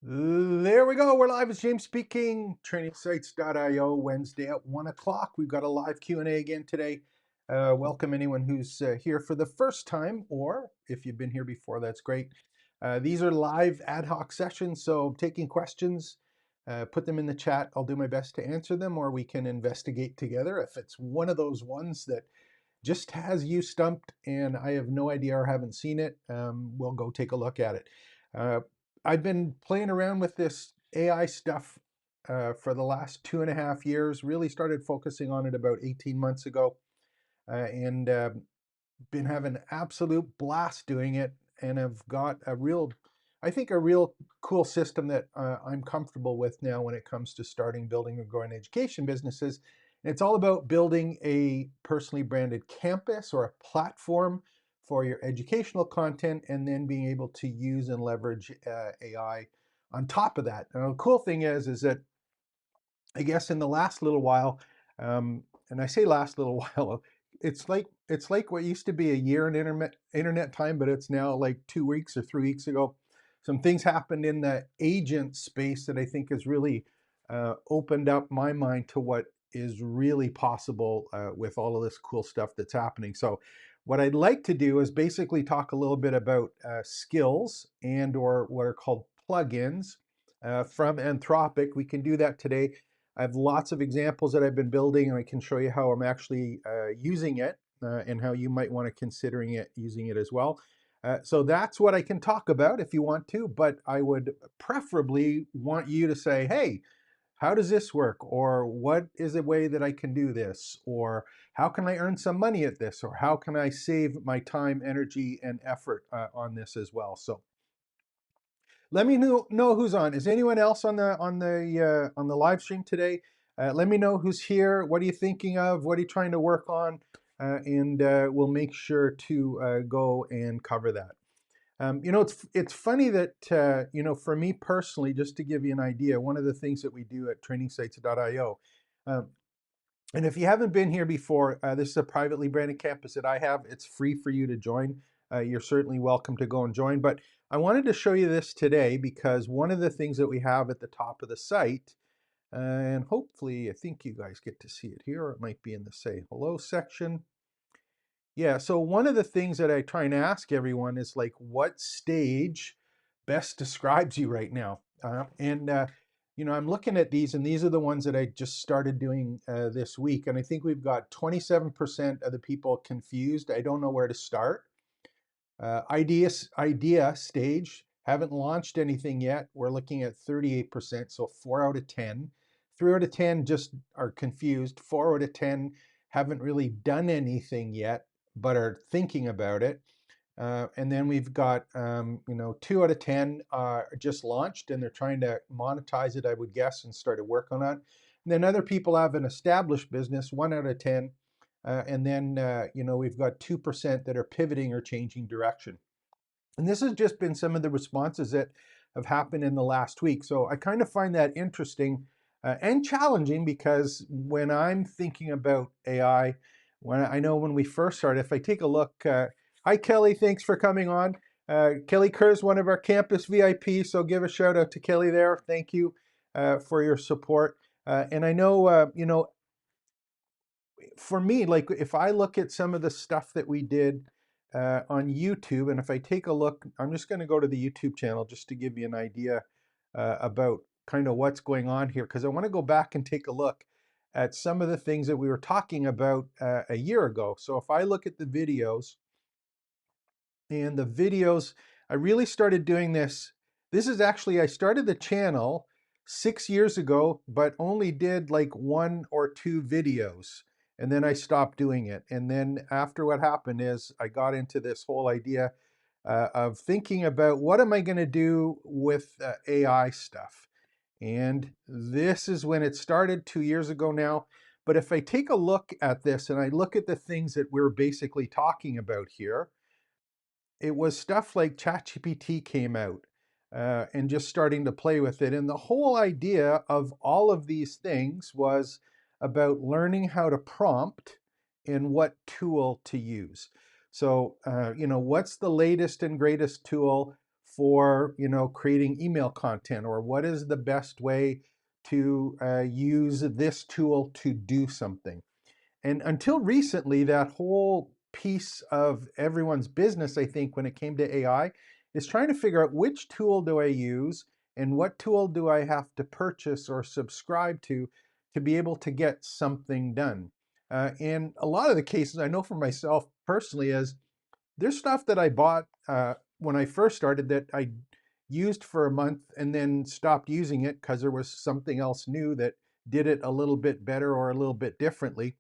There we go. We're live. It's James speaking. TrainingSites.io, Wednesday at 1 o'clock. We've got a live Q&A again today. Welcome anyone who's here for the first time, or if you've been here before, that's great. These are live ad hoc sessions, so taking questions, put them in the chat. I'll do my best to answer them, or we can investigate together. If it's one of those ones that just has you stumped and I have no idea or haven't seen it, we'll go take a look at it. Uh, I've been playing around with this AI stuff for the last 2.5 years, really started focusing on it about 18 months ago, and been having an absolute blast doing it. And I've got I think, a real cool system that I'm comfortable with now when it comes to starting, building, and growing education businesses. And it's all about building a personally branded campus or a platform for your educational content, and then being able to use and leverage AI on top of that. Now, the cool thing is that I guess in the last little while, and I say last little while, it's like what used to be a year in internet time, but it's now like 2 weeks or 3 weeks ago. Some things happened in the agent space that I think has really opened up my mind to what is really possible with all of this cool stuff that's happening. So, what I'd like to do is basically talk a little bit about skills and or what are called plugins from Anthropic. We can do that today. I have lots of examples that I've been building, and I can show you how I'm actually using it and how you might want to considering it using it as well. So that's what I can talk about if you want to, but I would preferably want you to say, hey, how does this work? Or what is a way that I can do this? Or how can I earn some money at this? Or how can I save my time, energy, and effort on this as well? So let me know who's on. Is anyone else on the live stream today? Let me know who's here. What are you thinking of? What are you trying to work on? And we'll make sure to go and cover that. It's funny that for me personally, just to give you an idea, one of the things that we do at TrainingSites.io, um, and if you haven't been here before, this is a privately branded campus that I have. It's free for you to join. You're certainly welcome to go and join. But I wanted to show you this today because one of the things that we have at the top of the site, and hopefully I think you guys get to see it here, or it might be in the say hello section. Yeah, so one of the things that I try and ask everyone is like, what stage best describes you right now? I'm looking at these, and these are the ones that I just started doing this week. And I think we've got 27% of the people confused. I don't know where to start. Idea stage, haven't launched anything yet. We're looking at 38%, so 4 out of 10. 3 out of 10 just are confused. 4 out of 10 haven't really done anything yet, but are thinking about it. And then we've got, 2 out of 10 are just launched and they're trying to monetize it, I would guess, and started work on it. And then other people have an established business, 1 out of 10. And then, we've got 2% that are pivoting or changing direction. And this has just been some of the responses that have happened in the last week. So I kind of find that interesting and challenging because when I'm thinking about AI, when we first started, if I take a look, hi Kelly, thanks for coming on. Kelly Kerr is one of our campus VIPs, so give a shout out to Kelly there. Thank you for your support. And I know, for me, like if I look at some of the stuff that we did on YouTube, and if I take a look, I'm just going to go to the YouTube channel just to give you an idea about kind of what's going on here, because I want to go back and take a look at some of the things that we were talking about a year ago. So if I look at the videos, and the videos, I really started doing this. This is actually, I started the channel 6 years ago, but only did like 1 or 2 videos. And then I stopped doing it. And then after, what happened is I got into this whole idea of thinking about what am I going to do with AI stuff. And this is when it started 2 years ago now. But if I take a look at this and I look at the things that we're basically talking about here, it was stuff like ChatGPT came out and just starting to play with it. And the whole idea of all of these things was about learning how to prompt and what tool to use. So, what's the latest and greatest tool for, creating email content, or what is the best way to use this tool to do something. And until recently, that whole piece of everyone's business, I think, when it came to AI, is trying to figure out which tool do I use and what tool do I have to purchase or subscribe to be able to get something done. In a lot of the cases, I know for myself personally, is there's stuff that I bought when I first started that I used for a month and then stopped using it because there was something else new that did it a little bit better or a little bit differently.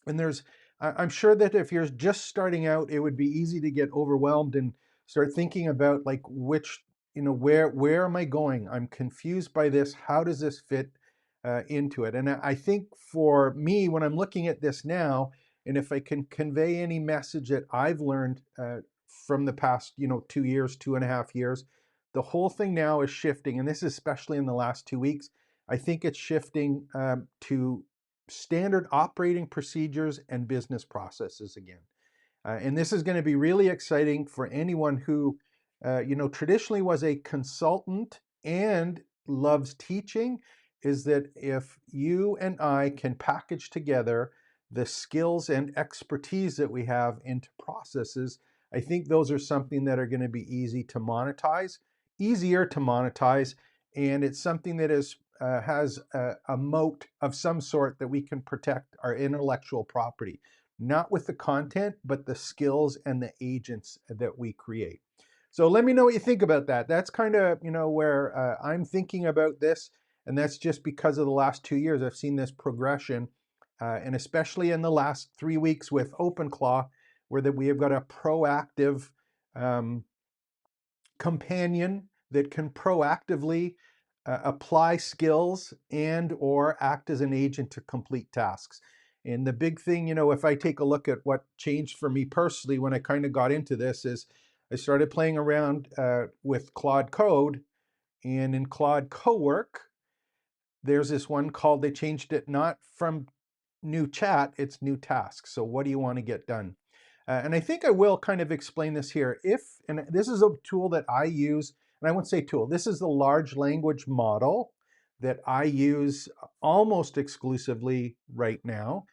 And I'm sure that if you're just starting out, it would be easy to get overwhelmed and start thinking about like which, where am I going? I'm confused by this. How does this fit into it? And I think for me, when I'm looking at this now, and if I can convey any message that I've learned from the past, 2 years, 2.5 years, the whole thing now is shifting, and this is especially in the last 2 weeks. I think it's shifting to standard operating procedures and business processes again. And this is going to be really exciting for anyone who, traditionally was a consultant and loves teaching, is that if you and I can package together the skills and expertise that we have into processes, I think those are something that are going to be easier to monetize, and it's something that has a moat of some sort that we can protect our intellectual property, not with the content, but the skills and the agents that we create. So let me know what you think about that. That's kind of, where I'm thinking about this. And that's just because of the last 2 years, I've seen this progression. And especially in the last 3 weeks with OpenClaw, where that we have got a proactive um, companion that can proactively apply skills and or act as an agent to complete tasks. And the big thing, if I take a look at what changed for me personally when I kind of got into this, is I started playing around with Claude Code. And in Claude Cowork, there's this one called, they changed it not from new chat, it's new tasks. So what do you want to get done? And I think I will kind of explain this here. And this is a tool that I use, and I won't say tool, this is the large language model that I use almost exclusively right now.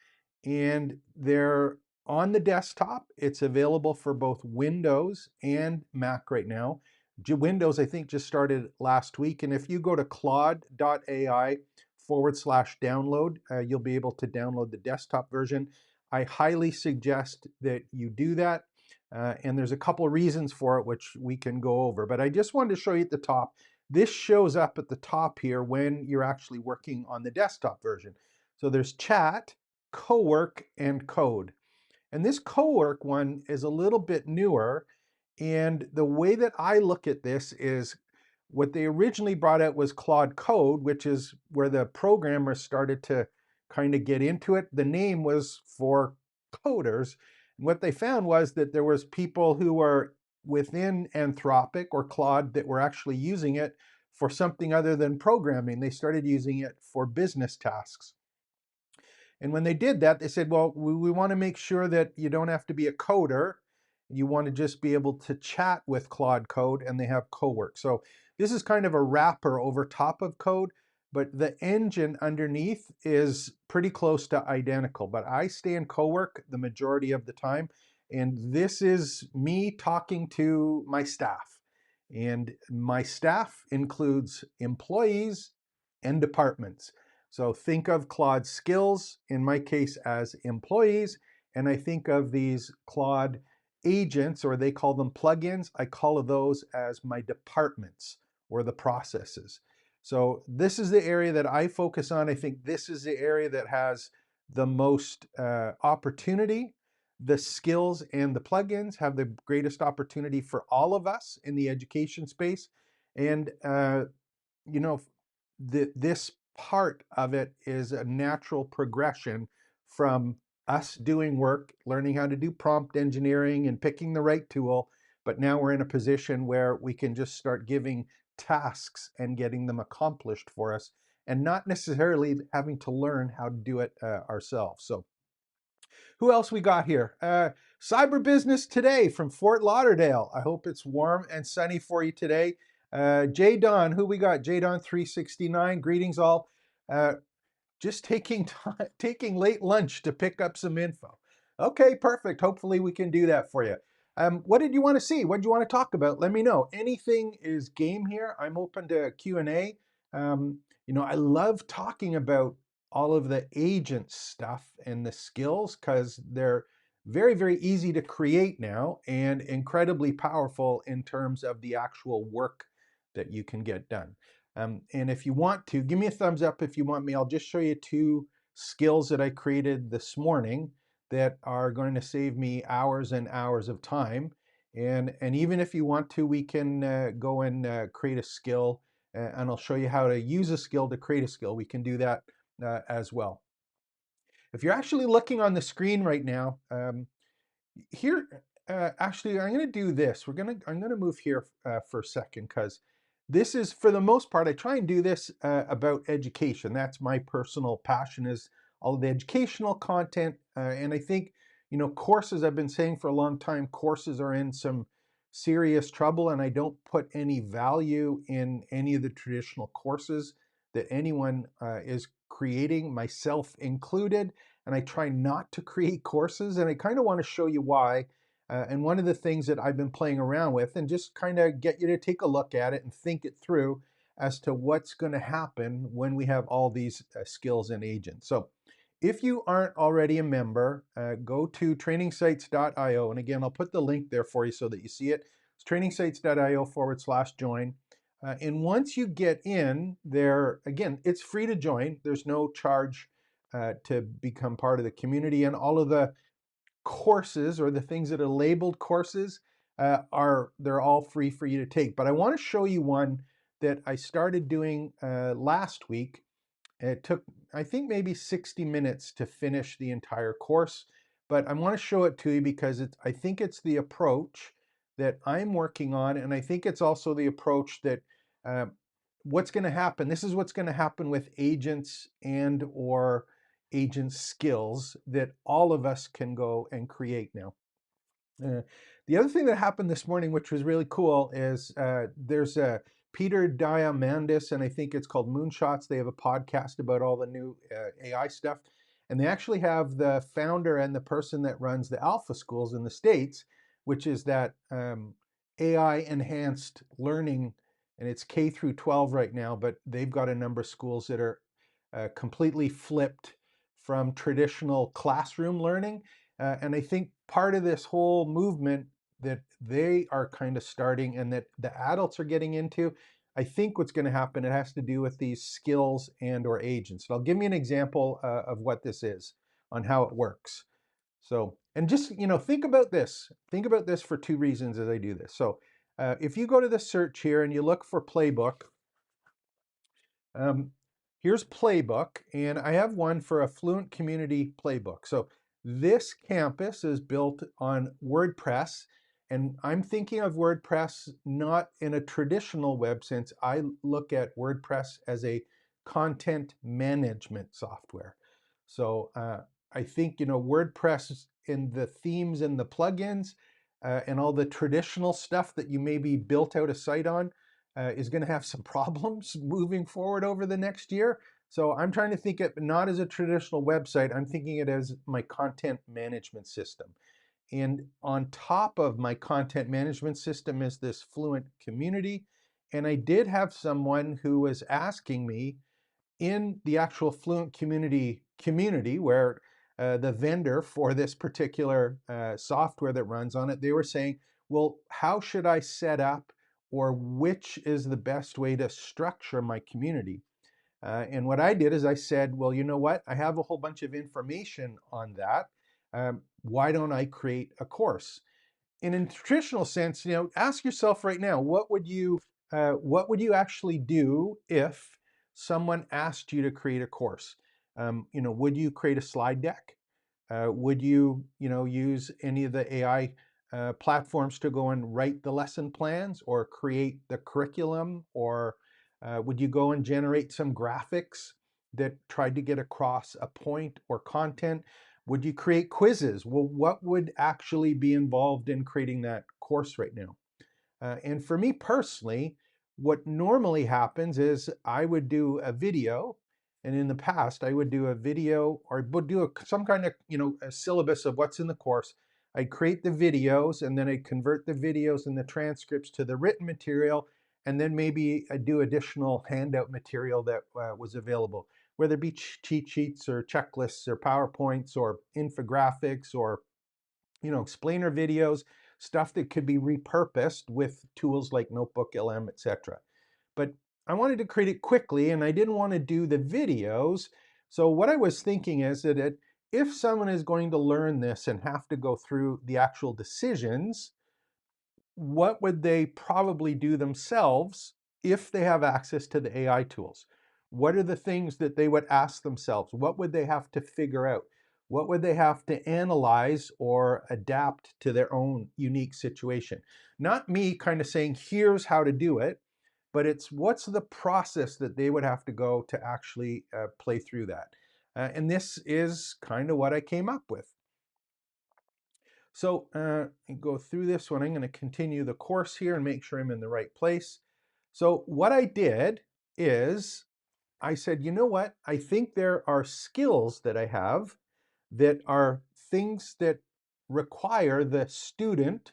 And they're on the desktop. It's available for both Windows and Mac right now. Windows, I think, just started last week. And if you go to claude.ai/download, you'll be able to download the desktop version. I highly suggest that you do that. And there's a couple of reasons for it, which we can go over. But I just wanted to show you at the top. This shows up at the top here when you're actually working on the desktop version. So there's chat, Cowork, and code. And this Cowork one is a little bit newer. And the way that I look at this is what they originally brought out was Claude Code, which is where the programmers started to kind of get into it. The name was for coders. And what they found was that there was people who were within Anthropic or Claude that were actually using it for something other than programming. They started using it for business tasks. And when they did that, they said, well, we want to make sure that you don't have to be a coder. You want to just be able to chat with Claude Code, and they have Cowork. So this is kind of a wrapper over top of code, but the engine underneath is pretty close to identical. But I stay in Cowork the majority of the time, and this is me talking to my staff. And my staff includes employees and departments. So think of Claude skills, in my case, as employees, and I think of these Claude agents, or they call them plugins. I call those as my departments or the processes. So this is the area that I focus on. I think this is the area that has the most opportunity. The skills and the plugins have the greatest opportunity for all of us in the education space. And you know, this part of it is a natural progression from us doing work, learning how to do prompt engineering and picking the right tool. But now we're in a position where we can just start giving tasks and getting them accomplished for us, and not necessarily having to learn how to do it ourselves. So who else we got here? Cyber Business Today from Fort Lauderdale. I hope it's warm and sunny for you today. Jay Don, who we got? Jay Don 369. Greetings all. Just taking time, taking late lunch to pick up some info. Okay, perfect. Hopefully we can do that for you. What did you want to see? What did you want to talk about? Let me know. Anything is game here. I'm open to Q&A. I love talking about all of the agent stuff and the skills because they're very, very easy to create now and incredibly powerful in terms of the actual work that you can get done. And if you want to, give me a thumbs up if you want me. I'll just show you two skills that I created this morning that are going to save me hours and hours of time. And even if you want to, we can go and create a skill, and I'll show you how to use a skill to create a skill. We can do that as well. If you're actually looking on the screen right now, here, actually, I'm going to do this. I'm going to move here for a second because this is, for the most part, I try and do this about education. That's my personal passion, is all of the educational content. And I think, courses, I've been saying for a long time, courses are in some serious trouble, and I don't put any value in any of the traditional courses that anyone is creating, myself included. And I try not to create courses, and I kind of want to show you why. And one of the things that I've been playing around with, and just kind of get you to take a look at it and think it through as to what's going to happen when we have all these skills and agents. So if you aren't already a member, go to trainingsites.io. And again, I'll put the link there for you so that you see it. It's trainingsites.io/join. And once you get in there, again, it's free to join. There's no charge to become part of the community, and all of the courses, or the things that are labeled courses, they're all free for you to take. But I want to show you one that I started doing last week. It took, I think, maybe 60 minutes to finish the entire course, but I want to show it to you because I think it's the approach that I'm working on, and I think it's also the approach that uh, what's going to happen. This is what's going to happen with agents and or agent skills that all of us can go and create now. The other thing that happened this morning, which was really cool, is there's a Peter Diamandis, and I think it's called Moonshots. They have a podcast about all the new AI stuff. And they actually have the founder and the person that runs the Alpha Schools in the States, which is that AI enhanced learning. And it's K through 12 right now, but they've got a number of schools that are completely flipped from traditional classroom learning. And I think part of this whole movement that they are kind of starting and that the adults are getting into, I think what's going to happen, it has to do with these skills and or agents. And I'll give you an example of what this is, on how it works. So, and just, think about this. Think about this for two reasons as I do this. So if you go to the search here and you look for playbook, um, here's playbook, and I have one for a Fluent Community playbook. So this campus is built on WordPress, and I'm thinking of WordPress not in a traditional web sense. I look at WordPress as a content management software. So I think, WordPress in the themes and the plugins and all the traditional stuff that you maybe built out a site on is going to have some problems moving forward over the next year. So I'm trying to think it not as a traditional website. I'm thinking it as my content management system. And on top of my content management system is this Fluent Community. And I did have someone who was asking me in the actual Fluent community where the vendor for this particular software that runs on it, they were saying, well, how should I set up, or which is the best way to structure my community? And what I did is I said, well, you know what? I have a whole bunch of information on that. Why don't I create a course? And in traditional sense, ask yourself right now, what would you actually do if someone asked you to create a course? Would you create a slide deck? Would you, use any of the AI platforms to go and write the lesson plans or create the curriculum? Or would you go and generate some graphics that tried to get across a point or content? Would you create quizzes? Well, what would actually be involved in creating that course right now? And for me personally, what normally happens is I would do a video, and in the past I would do a video or would do some kind of a syllabus of what's in the course. I'd create the videos, and then I'd convert the videos and the transcripts to the written material, and then maybe I'd do additional handout material that was available, whether it be cheat sheets or checklists or PowerPoints or infographics or explainer videos, stuff that could be repurposed with tools like Notebook LM, etc. But I wanted to create it quickly, and I didn't want to do the videos. So what I was thinking is that if someone is going to learn this and have to go through the actual decisions, what would they probably do themselves if they have access to the AI tools? What are the things that they would ask themselves? What would they have to figure out? What would they have to analyze or adapt to their own unique situation? Not me kind of saying, here's how to do it, but it's what's the process that they would have to go to actually play through that. And this is kind of what I came up with. So go through this one. I'm going to continue the course here and make sure I'm in the right place. So what I did is I said, you know what? I think there are skills that I have that are things that require the student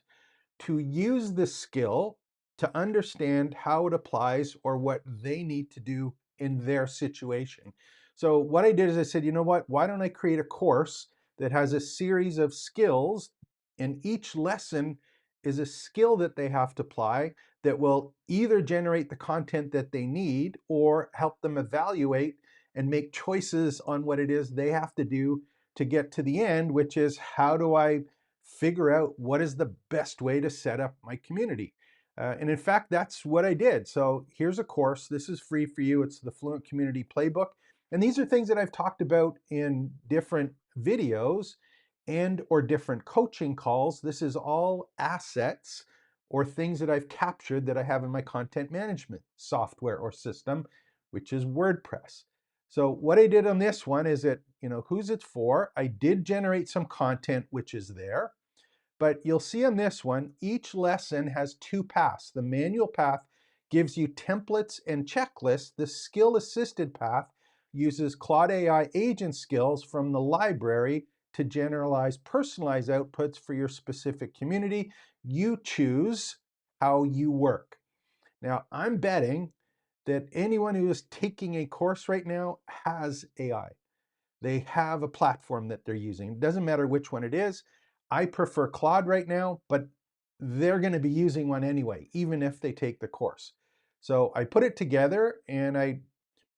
to use the skill to understand how it applies or what they need to do in their situation. So what I did is I said, you know what? Why don't I create a course that has a series of skills, and each lesson is a skill that they have to apply that will either generate the content that they need or help them evaluate and make choices on what it is they have to do to get to the end, which is how do I figure out what is the best way to set up my community. And in fact, that's what I did. So here's a course. This is free for you. It's the Fluent Community Playbook. And these are things that I've talked about in different videos and or different coaching calls. This is all assets or things that I've captured that I have in my content management software or system, which is WordPress. So what I did on this one is that, who's it for? I did generate some content, which is there. But you'll see on this one, each lesson has two paths. The manual path gives you templates and checklists. The skill-assisted path uses Claude AI agent skills from the library to generalize personalized outputs for your specific community. You choose how you work. Now, I'm betting that anyone who is taking a course right now has AI. They have a platform that they're using. It doesn't matter which one it is. I prefer Claude right now, but they're going to be using one anyway, even if they take the course. So I put it together and I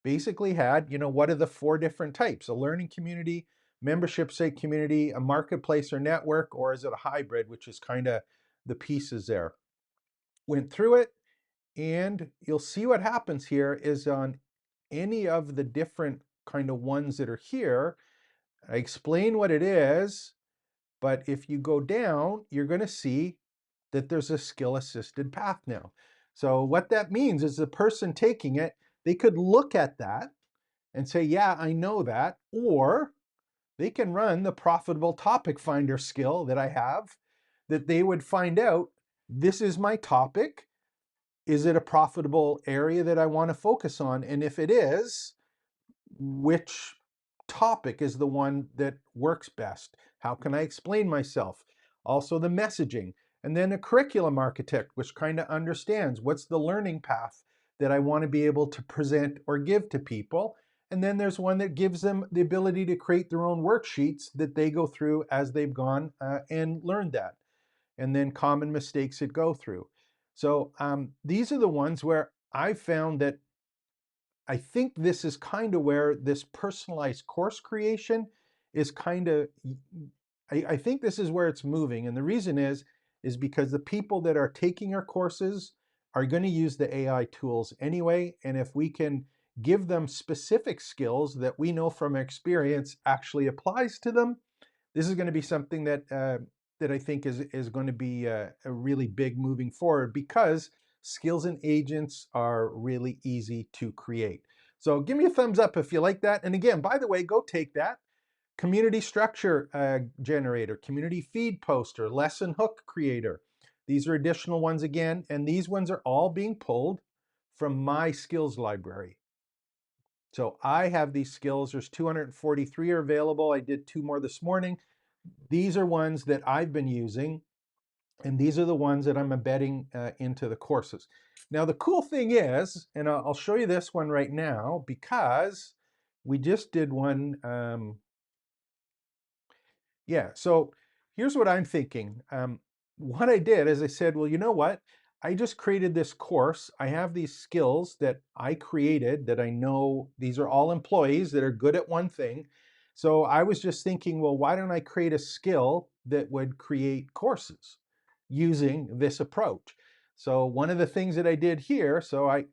basically had, what are the four different types? A learning community, membership site community, a marketplace or network, or is it a hybrid, which is kind of the pieces there. Went through it, and you'll see what happens here is on any of the different kind of ones that are here, I explain what it is, but if you go down, you're going to see that there's a skill-assisted path now. So what that means is the person taking it, they could look at that and say, yeah, I know that, or they can run the profitable topic finder skill that I have, that they would find out, this is my topic. Is it a profitable area that I want to focus on? And if it is, which topic is the one that works best? How can I explain myself? Also the messaging. And then a curriculum architect, which kind of understands what's the learning path that I want to be able to present or give to people. And then there's one that gives them the ability to create their own worksheets that they go through as they've gone and learned that. And then common mistakes that go through. So these are the ones where I found that I think this is kind of where this personalized course creation is kind of, I think this is where it's moving. And the reason is because the people that are taking our courses are going to use the AI tools anyway. And if we can give them specific skills that we know from experience actually applies to them, this is going to be something that that I think is going to be a really big moving forward, because skills and agents are really easy to create. So give me a thumbs up if you like that. And again, by the way, go take that. community structure generator, community feed poster, lesson hook creator. These are additional ones again, and these ones are all being pulled from my skills library. So I have these skills. There's 243 are available. I did 2 more this morning. These are ones that I've been using, and these are the ones that I'm embedding into the courses. Now, the cool thing is, and I'll show you this one right now because we just did one. Yeah, so here's what I'm thinking. What I did is I said, well, you know what? I just created this course. I have these skills that I created that I know these are all employees that are good at one thing. So I was just thinking, well, why don't I create a skill that would create courses using this approach? So one of the things that I did here, so I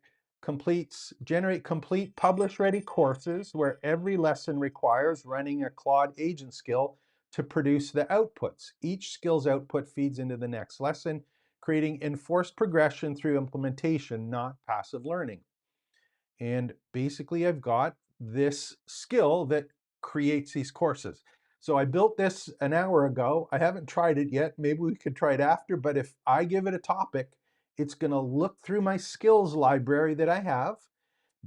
generate complete publish-ready courses where every lesson requires running a Claude agent skill to produce the outputs. Each skill's output feeds into the next lesson, creating enforced progression through implementation, not passive learning. And basically I've got this skill that creates these courses. So I built this an hour ago. I haven't tried it yet. Maybe we could try it after, but if I give it a topic, it's going to look through my skills library that I have,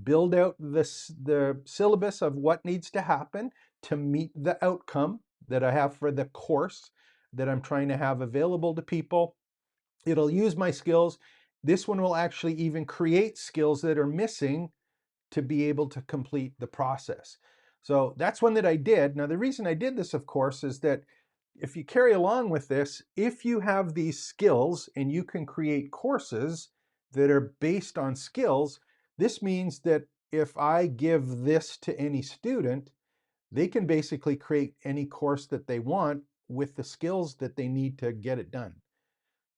build out the syllabus of what needs to happen to meet the outcome that I have for the course that I'm trying to have available to people. It'll use my skills. This one will actually even create skills that are missing to be able to complete the process. So that's one that I did. Now, the reason I did this, of course, is that if you carry along with this, if you have these skills and you can create courses that are based on skills, this means that if I give this to any student, they can basically create any course that they want with the skills that they need to get it done.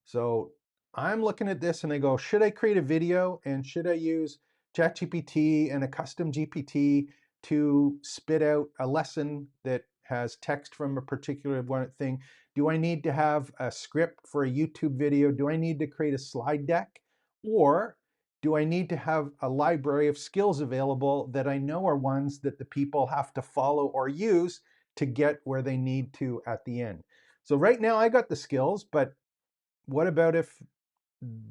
So I'm looking at this and I go, should I create a video and should I use ChatGPT and a custom GPT to spit out a lesson that has text from a particular one thing? Do I need to have a script for a YouTube video? Do I need to create a slide deck? Or do I need to have a library of skills available that I know are ones that the people have to follow or use to get where they need to at the end? So right now I got the skills, but what about if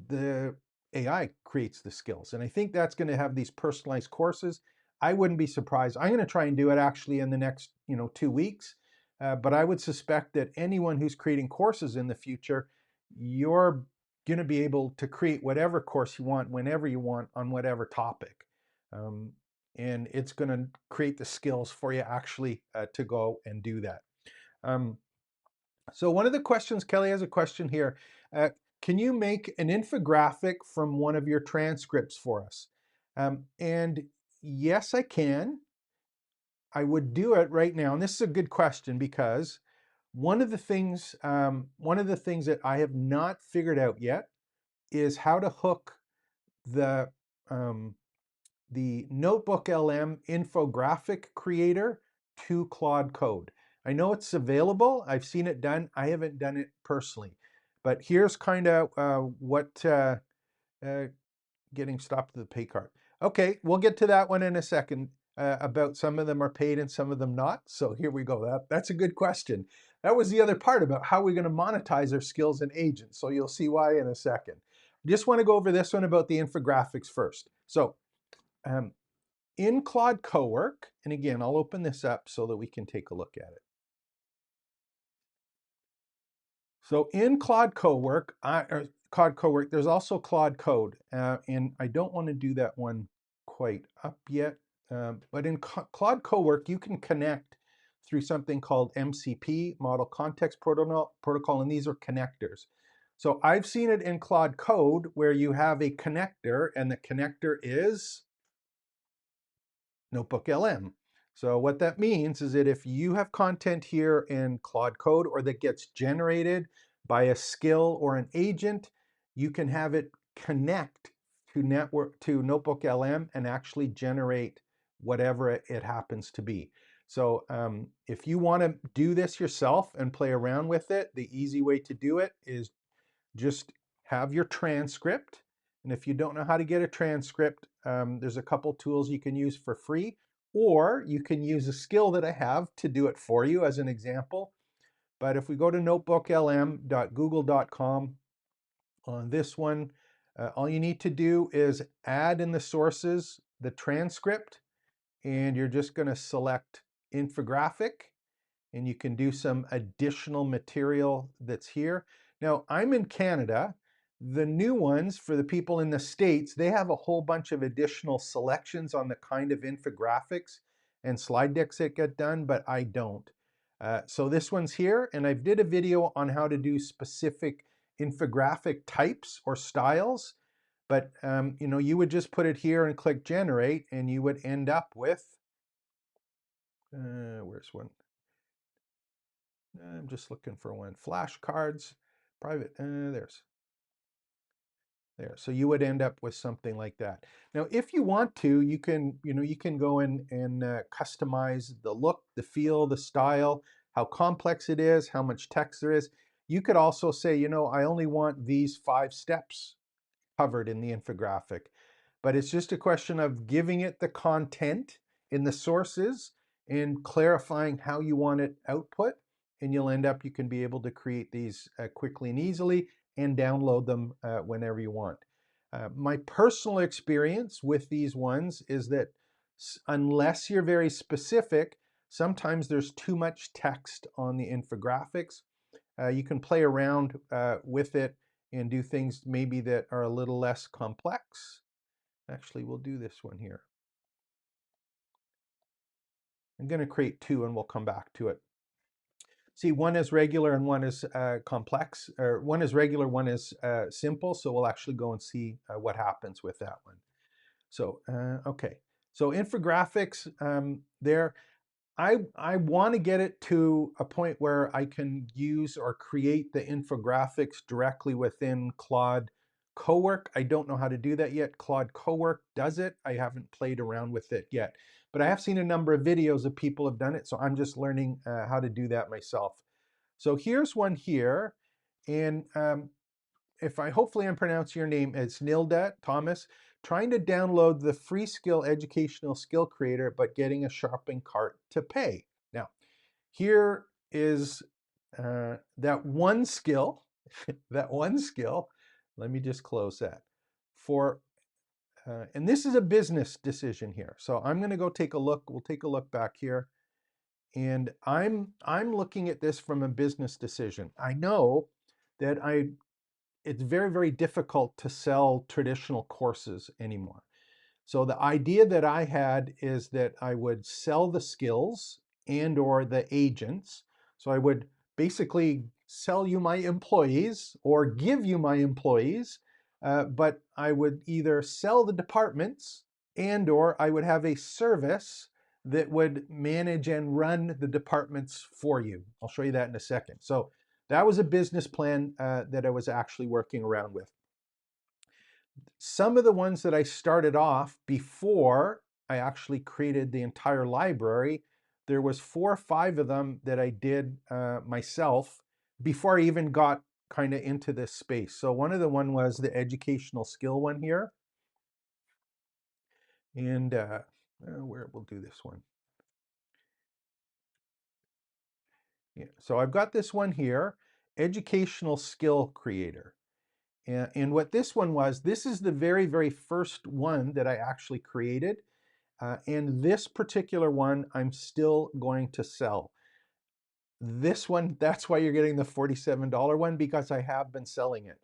the AI creates the skills? And I think that's going to have these personalized courses. I wouldn't be surprised. I'm going to try and do it actually in the next 2 weeks. But I would suspect that anyone who's creating courses in the future, you're going to be able to create whatever course you want, whenever you want, on whatever topic. Um, and it's going to create the skills for you actually to go and do that. So one of the questions, Kelly has a question here. Can you make an infographic from one of your transcripts for us? And yes, I can. I would do it right now. And this is a good question because one of the things that I have not figured out yet is how to hook the um, the Notebook LM infographic creator to Claude Code. I know it's available. I've seen it done. I haven't done it personally. But here's kind of what getting stopped at the pay card. Okay, we'll get to that one in a second about some of them are paid and some of them not. So here we go. That's a good question. That was the other part about how we're going to monetize our skills and agents. So you'll see why in a second. Just want to go over this one about the infographics first. So in Claude Cowork, and again, I'll open this up so that we can take a look at it. So in Claude Cowork, there's also Claude Code, and I don't want to do that one quite up yet. But in Claude Cowork, you can connect through something called MCP, Model Context Protocol, and these are connectors. So I've seen it in Claude Code where you have a connector, and the connector is Notebook LM. So what that means is that if you have content here in Claude Code or that gets generated by a skill or an agent, you can have it connect to Notebook LM and actually generate whatever it happens to be. So if you want to do this yourself and play around with it, the easy way to do it is just have your transcript. And if you don't know how to get a transcript, there's a couple tools you can use for free, or you can use a skill that I have to do it for you as an example. But if we go to notebooklm.google.com on this one, all you need to do is add in the sources the transcript, and you're just going to select infographic, and you can do some additional material that's here. Now, I'm in Canada. The new ones for the people in the States, they have a whole bunch of additional selections on the kind of infographics and slide decks that get done, but I don't. So this one's here, and I did a video on how to do specific infographic types or styles, but you would just put it here and click generate, and you would end up with, where's one? I'm just looking for one. Flashcards, private, there. So you would end up with something like that. Now, if you want to, you can go in and customize the look, the feel, the style, how complex it is, how much text there is. You could also say, I only want these 5 steps covered in the infographic. But it's just a question of giving it the content in the sources and clarifying how you want it output. And you can be able to create these quickly and easily and download them whenever you want. My personal experience with these ones is that unless you're very specific, sometimes there's too much text on the infographics. You can play around with it and do things maybe that are a little less complex. Actually, we'll do this one here. I'm going to create 2 and we'll come back to it. See, one is regular and one is complex, or one is regular, one is simple. So we'll actually go and see what happens with that one. So, okay. So infographics there. I want to get it to a point where I can use or create the infographics directly within Claude Cowork. I don't know how to do that yet. Claude Cowork does it. I haven't played around with it yet, but I have seen a number of videos of people have done it, so I'm just learning how to do that myself. So here's one here, and hopefully I'm pronouncing your name, it's Nilda Thomas, trying to download the free skill educational skill creator, but getting a shopping cart to pay. Now, here is that one skill, that one skill. Let me just close that. And this is a business decision here. So I'm going to go take a look. We'll take a look back here. And I'm looking at this from a business decision. I know that it's very, very difficult to sell traditional courses anymore. So the idea that I had is that I would sell the skills and or the agents. So I would basically sell you my employees or give you my employees, but I would either sell the departments and or I would have a service that would manage and run the departments for you. I'll show you that in a second. So that was a business plan that I was actually working around with. Some of the ones that I started off before I actually created the entire library, there was 4 or 5 of them that I did myself before I even got kind of into this space. So one of the one was the educational skill one here. And where we'll do this one. Yeah, so I've got this one here, educational skill creator. And what this one was, this is the very, very first one that I actually created. And this particular one, I'm still going to sell. This one, that's why you're getting the $47 one, because I have been selling it.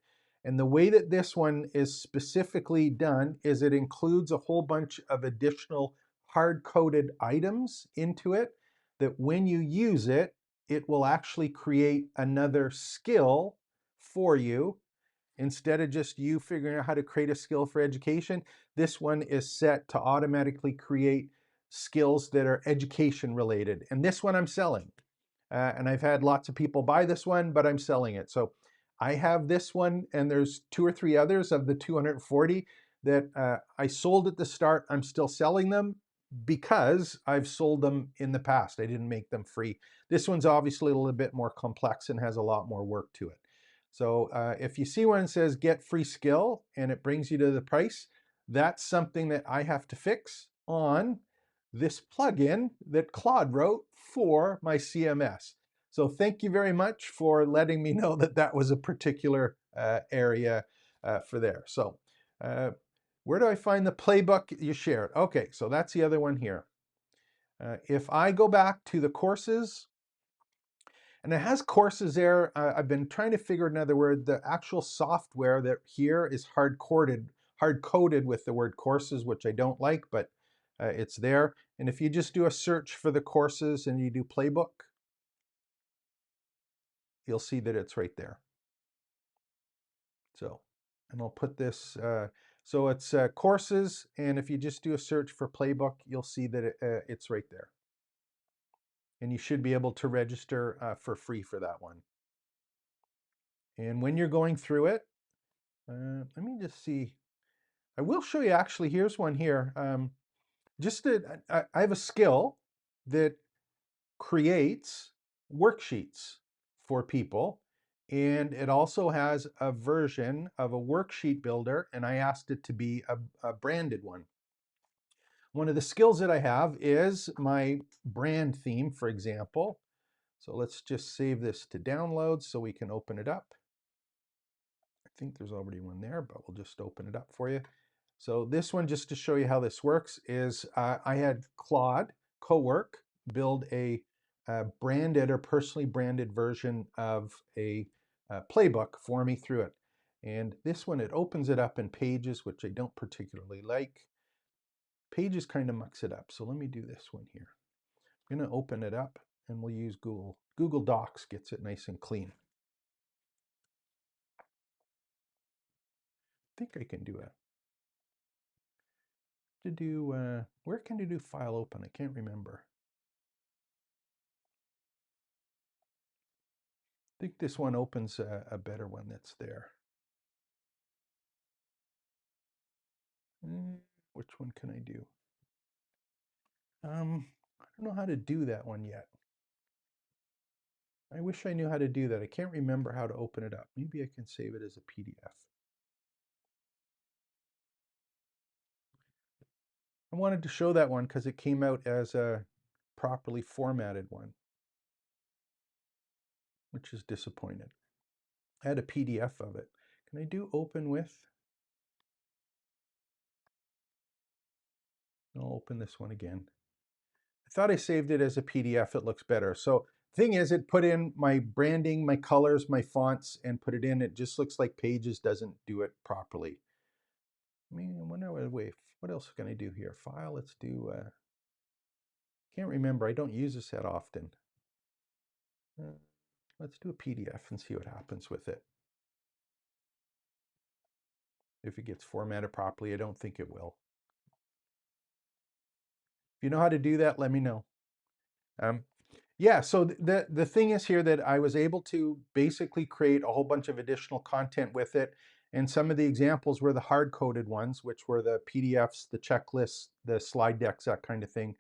And the way that this one is specifically done is it includes a whole bunch of additional hard-coded items into it that when you use it, it will actually create another skill for you. Instead of just you figuring out how to create a skill for education, this one is set to automatically create skills that are education related. And this one I'm selling. And I've had lots of people buy this one, but I'm selling it. So I have this one, and there's 2 or 3 others of the 240 that I sold at the start. I'm still selling them because I've sold them in the past. I didn't make them free. This one's obviously a little bit more complex and has a lot more work to it. So if you see one that says get free skill and it brings you to the price, that's something that I have to fix on this plugin that Claude wrote for my CMS. So thank you very much for letting me know that that was a particular area for there. So where do I find the playbook you shared? Okay, so that's the other one here. If I go back to the courses, and it has courses there. I've been trying to figure out another word. The actual software that here is hard-coded with the word courses, which I don't like, but it's there. And if you just do a search for the courses and you do playbook, you'll see that it's right there. So, and I'll put this, so it's courses, and if you just do a search for playbook, you'll see that it's right there. And you should be able to register for free for that one. And when you're going through it, let me just see. I will show you actually, here's one here. I have a skill that creates worksheets for people. And it also has a version of a worksheet builder, and I asked it to be a branded one. One of the skills that I have is my brand theme, for example. So let's just save this to download so we can open it up. I think there's already one there, but we'll just open it up for you. So this one, just to show you how this works, is I had Claude Cowork build a branded or personally branded version of a playbook for me through it. And this one, it opens it up in Pages, which I don't particularly like. Pages kind of mucks it up. So let me do this one here. I'm going to open it up and we'll use Google. Google Docs gets it nice and clean. I think I can do it. Where can you do file open? I can't remember. I think this one opens a better one that's there. Which one can I do? I don't know how to do that one yet. I wish I knew how to do that. I can't remember how to open it up. Maybe I can save it as a PDF. I wanted to show that one because it came out as a properly formatted one, which is disappointed. I had a PDF of it. Can I do open with? I'll open this one again. I thought I saved it as a PDF. It looks better. So thing is, it put in my branding, my colors, my fonts, and put it in. It just looks like Pages doesn't do it properly. I mean, I wonder what else can I do here? File, let's do, can't remember. I don't use this that often. Let's do a PDF and see what happens with it. If it gets formatted properly, I don't think it will. If you know how to do that, let me know. Yeah, so the thing is here that I was able to basically create a whole bunch of additional content with it. And some of the examples were the hard-coded ones, which were the PDFs, the checklists, the slide decks, that kind of thing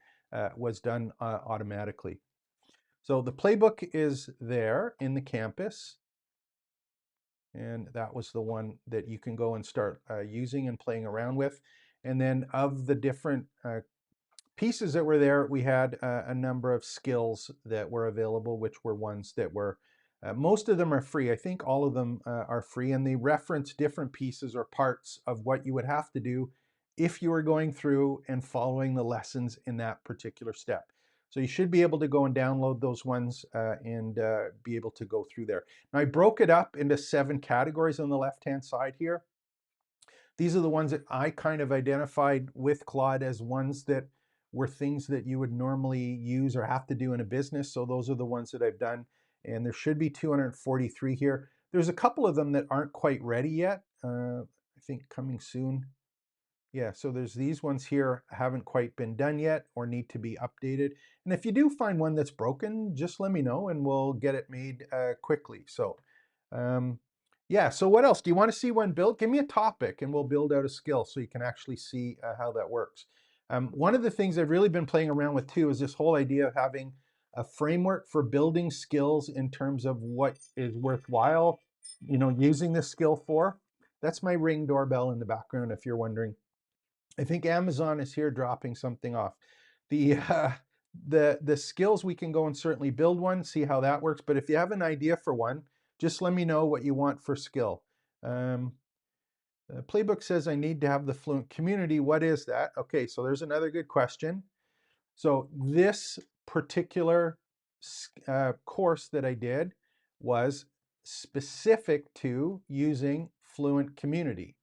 was done automatically. So the playbook is there in the campus. And that was the one that you can go and start using and playing around with. And then of the different pieces that were there, we had a number of skills that were available, which were ones that were, most of them are free. I think all of them are free, and they reference different pieces or parts of what you would have to do if you were going through and following the lessons in that particular step. So you should be able to go and download those ones and be able to go through there. Now I broke it up into 7 categories on the left-hand side here. These are the ones that I kind of identified with Claude as ones that were things that you would normally use or have to do in a business. So those are the ones that I've done. And there should be 243 here. There's a couple of them that aren't quite ready yet. I think coming soon. Yeah, so there's these ones here haven't quite been done yet or need to be updated. And if you do find one that's broken, just let me know and we'll get it made quickly. So yeah, so what else? Do you want to see one built? Give me a topic and we'll build out a skill so you can actually see how that works. One of the things I've really been playing around with too is this whole idea of having a framework for building skills in terms of what is worthwhile, using this skill for. That's my Ring doorbell in the background if you're wondering. I think Amazon is here dropping something off. the the skills, we can go and certainly build one, see how that works. But if you have an idea for one, just let me know what you want for skill. Um, Playbook says I need to have the Fluent community. What is that? Okay, so there's another good question. So this particular course that I did was specific to using Fluent Community,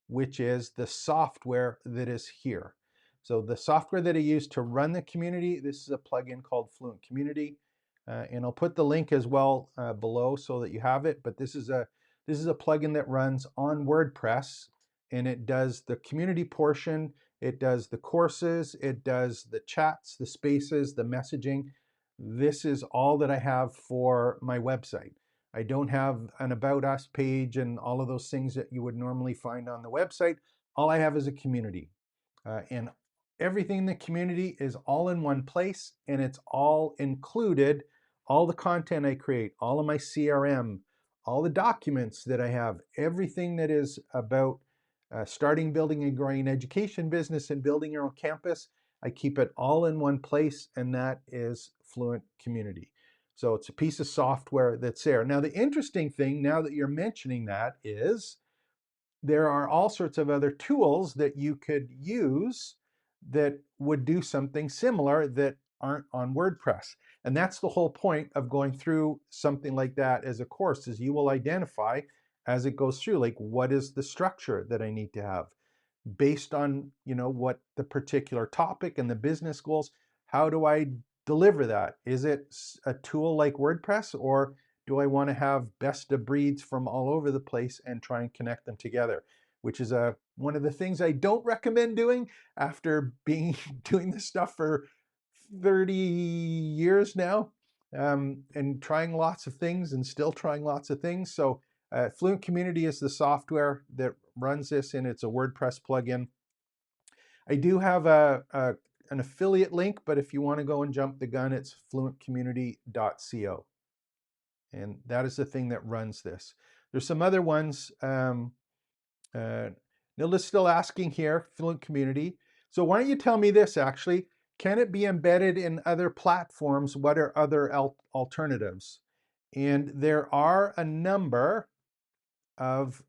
which is the software that is here. So the software that I use to run the community, this is a plugin called Fluent Community. And I'll put the link as well below so that you have it. But this is a plugin that runs on WordPress, and it does the community portion. It does the courses, it does the chats, the spaces, the messaging. This is all that I have for my website. I don't have an About Us page and all of those things that you would normally find on the website. All I have is a community. And everything in the community is all in one place, and it's all included. All the content I create, all of my CRM, all the documents that I have, everything that is about starting, building, and growing an education business and building your own campus, I keep it all in one place, and that is Fluent Community. So it's a piece of software that's there. Now, the interesting thing, now that you're mentioning that, is there are all sorts of other tools that you could use that would do something similar that aren't on WordPress. And that's the whole point of going through something like that as a course, is you will identify as it goes through, like, what is the structure that I need to have based on, what the particular topic and the business goals. How do I deliver that? Is it a tool like WordPress, or do I want to have best of breeds from all over the place and try and connect them together? Which is one of the things I don't recommend doing after being doing this stuff for 30 years now, and trying lots of things and still trying lots of things. So Fluent Community is the software that runs this, and it's a WordPress plugin. I do have an affiliate link, but if you want to go and jump the gun, it's fluentcommunity.co. And that is the thing that runs this. There's some other ones. Nilda's still asking here, Fluent Community. So why don't you tell me this, actually? Can it be embedded in other platforms? What are other alternatives? And there are a number of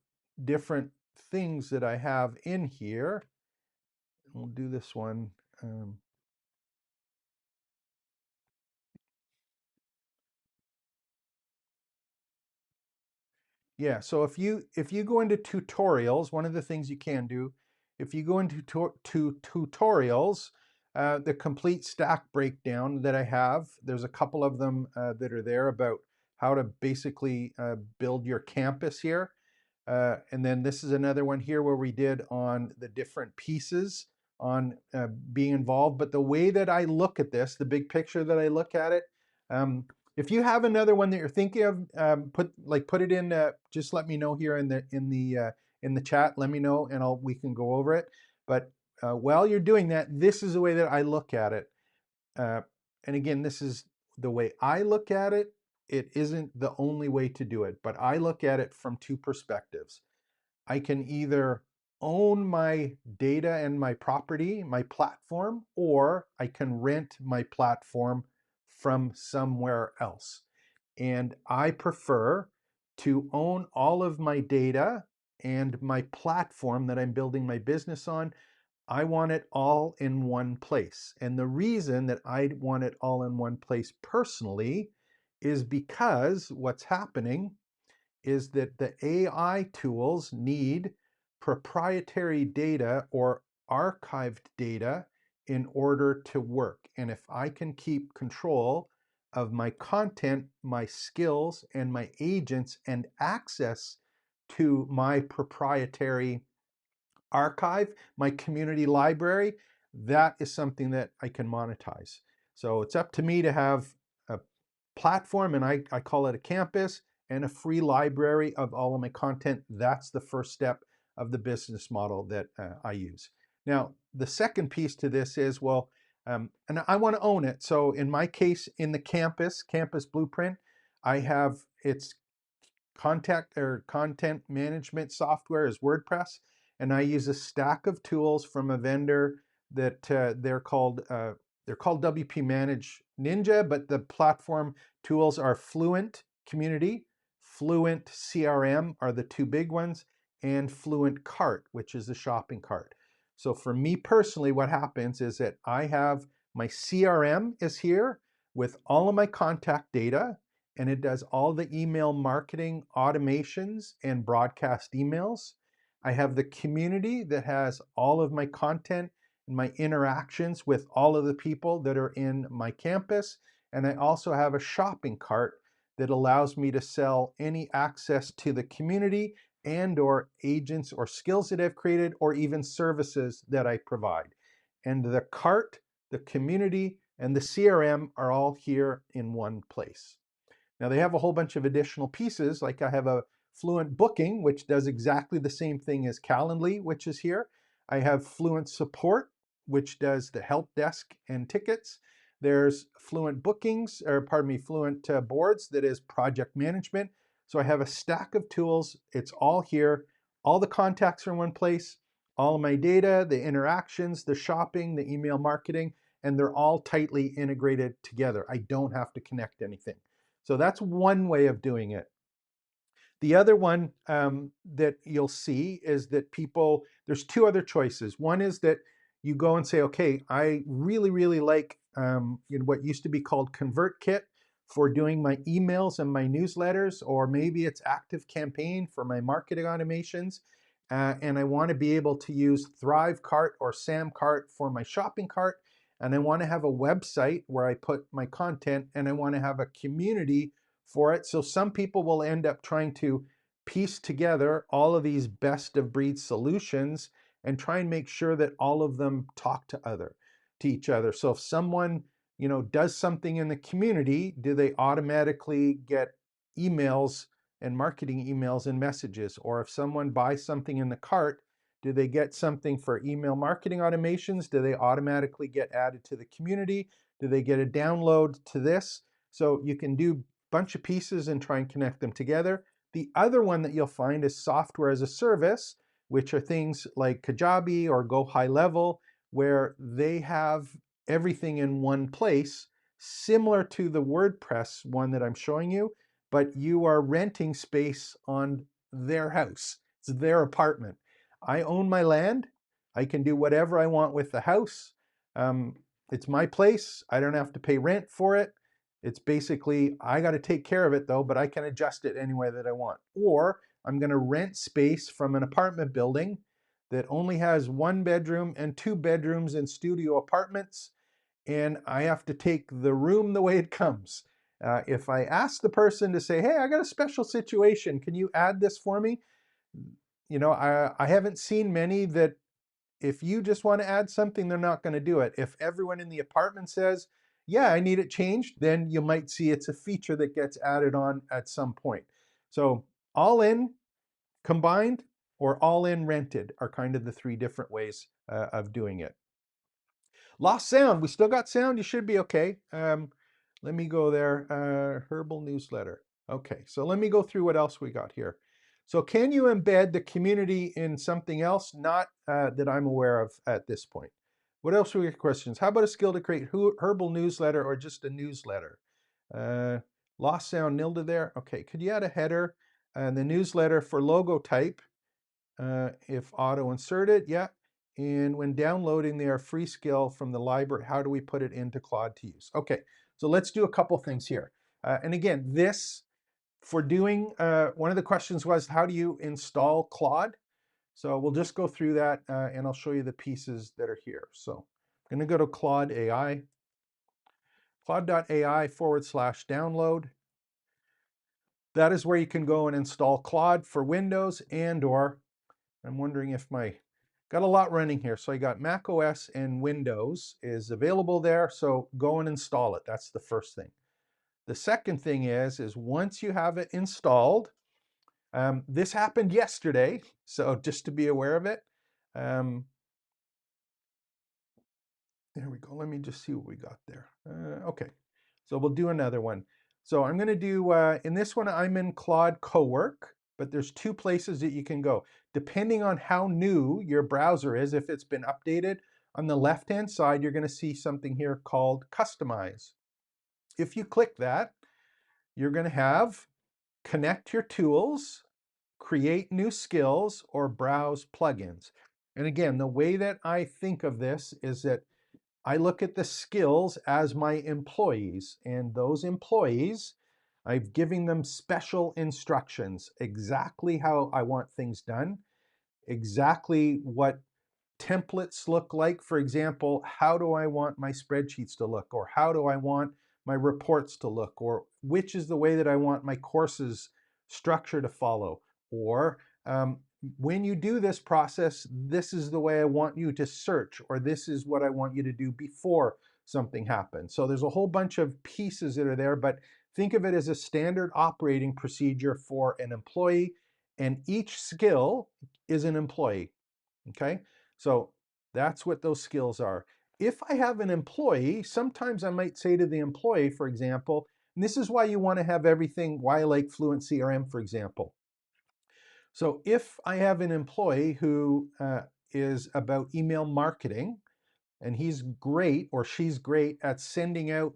different things that I have in here. We'll do this one. Yeah, so if you go into tutorials, one of the things you can do, if you go into tutorials, the complete stack breakdown that I have, there's a couple of them that are there about how to basically build your campus here. And then this is another one here where we did on the different pieces on being involved. But the way that I look at this, the big picture that I look at it, if you have another one that you're thinking of, put it in. Just let me know here in the chat. Let me know, and we can go over it. But while you're doing that, this is the way that I look at it. And again, this is the way I look at it. It isn't the only way to do it, but I look at it from two perspectives. I can either own my data and my property, my platform, or I can rent my platform from somewhere else. And I prefer to own all of my data and my platform that I'm building my business on. I want it all in one place. And the reason that I want it all in one place personally is because what's happening is that the AI tools need proprietary data or archived data in order to work. And if I can keep control of my content, my skills, and my agents, and access to my proprietary archive, my community library, that is something that I can monetize. So it's up to me to have a platform, and I call it a campus, and a free library of all of my content. That's the first step of the business model that I use. Now, the second piece to this is, well, and I want to own it. So in my case, in the campus blueprint, I have its content management software is WordPress, and I use a stack of tools from a vendor that they're called they're called WP Manage Ninja, but the platform tools are Fluent Community, Fluent CRM are the two big ones, and Fluent Cart, which is the shopping cart. So for me personally, what happens is that I have my CRM is here with all of my contact data, and it does all the email marketing automations and broadcast emails. I have the community that has all of my content and my interactions with all of the people that are in my campus. And I also have a shopping cart that allows me to sell any access to the community and or agents or skills that I've created or even services that I provide. And the cart, the community, and the CRM are all here in one place. Now they have a whole bunch of additional pieces, like I have a Fluent Booking, which does exactly the same thing as Calendly, which is here. I have Fluent Support, which does the help desk and tickets. There's Fluent Bookings, or pardon me, Fluent Boards, that is project management. So I have a stack of tools. It's all here. All the contacts are in one place. All of my data, the interactions, the shopping, the email marketing, and they're all tightly integrated together. I don't have to connect anything. So that's one way of doing it. The other one that you'll see is that there's two other choices. One is that you go and say, okay, I really, really like what used to be called ConvertKit for doing my emails and my newsletters, or maybe it's ActiveCampaign for my marketing automations. And I want to be able to use ThriveCart or SamCart for my shopping cart. And I want to have a website where I put my content, and I want to have a community for it. So some people will end up trying to piece together all of these best of breed solutions and try and make sure that all of them talk to each other. So if someone, does something in the community, do they automatically get emails and marketing emails and messages? Or if someone buys something in the cart, do they get something for email marketing automations? Do they automatically get added to the community? Do they get a download to this? So you can do bunch of pieces and try and connect them together. The other one that you'll find is software as a service, which are things like Kajabi or Go High Level, where they have everything in one place, similar to the WordPress one that I'm showing you, but you are renting space on their house. It's their apartment. I own my land. I can do whatever I want with the house. It's my place. I don't have to pay rent for it. It's basically, I got to take care of it though, but I can adjust it any way that I want. Or I'm going to rent space from an apartment building that only has 1 bedroom and 2 bedrooms in studio apartments, and I have to take the room the way it comes. If I ask the person to say, hey, I got a special situation, can you add this for me? I haven't seen many that if you just want to add something, they're not going to do it. If everyone in the apartment says, yeah, I need it changed, then you might see it's a feature that gets added on at some point. So all in combined or all in rented are kind of the three different ways of doing it. Lost sound. We still got sound. You should be okay. Let me go there. Herbal newsletter. Okay, so let me go through what else we got here. So can you embed the community in something else? Not that I'm aware of at this point. What else we got questions? How about a skill to create herbal newsletter or just a newsletter? Lost sound, Nilda there. Okay, could you add a header and the newsletter for logo type if auto inserted? Yeah. And when downloading their free skill from the library, how do we put it into Claude to use? Okay, so let's do a couple things here. And again, this for doing, one of the questions was, how do you install Claude? So we'll just go through that and I'll show you the pieces that are here. So I'm gonna go to Claude AI, claude.ai/download. That is where you can go and install Claude for Windows and or, I'm wondering if got a lot running here. So I got Mac OS and Windows is available there. So go and install it. That's the first thing. The second thing is once you have it installed, this happened yesterday, so just to be aware of it. There we go. Let me just see what we got there. Okay, so we'll do another one. So I'm going to do, in this one, I'm in Claude Cowork, but there's two places that you can go. Depending on how new your browser is, if it's been updated, On the left-hand side, you're going to see something here called Customize. If you click that, you're going to have Connect your tools, create new skills, or browse plugins. And again, the way that I think of this is that I look at the skills as my employees, and those employees, I've given them special instructions, exactly how I want things done, exactly what templates look like. For example, how do I want my spreadsheets to look, or how do I want my reports to look, or which is the way that I want my courses structure to follow, or when you do this process, this is the way I want you to search, or this is what I want you to do before something happens. So there's a whole bunch of pieces that are there, but think of it as a standard operating procedure for an employee, and each skill is an employee. Okay, so that's what those skills are. If I have an employee, sometimes I might say to the employee, for example, and this is why you want to have everything, why I like Fluent CRM, for example. So if I have an employee who is about email marketing, and he's great or she's great at sending out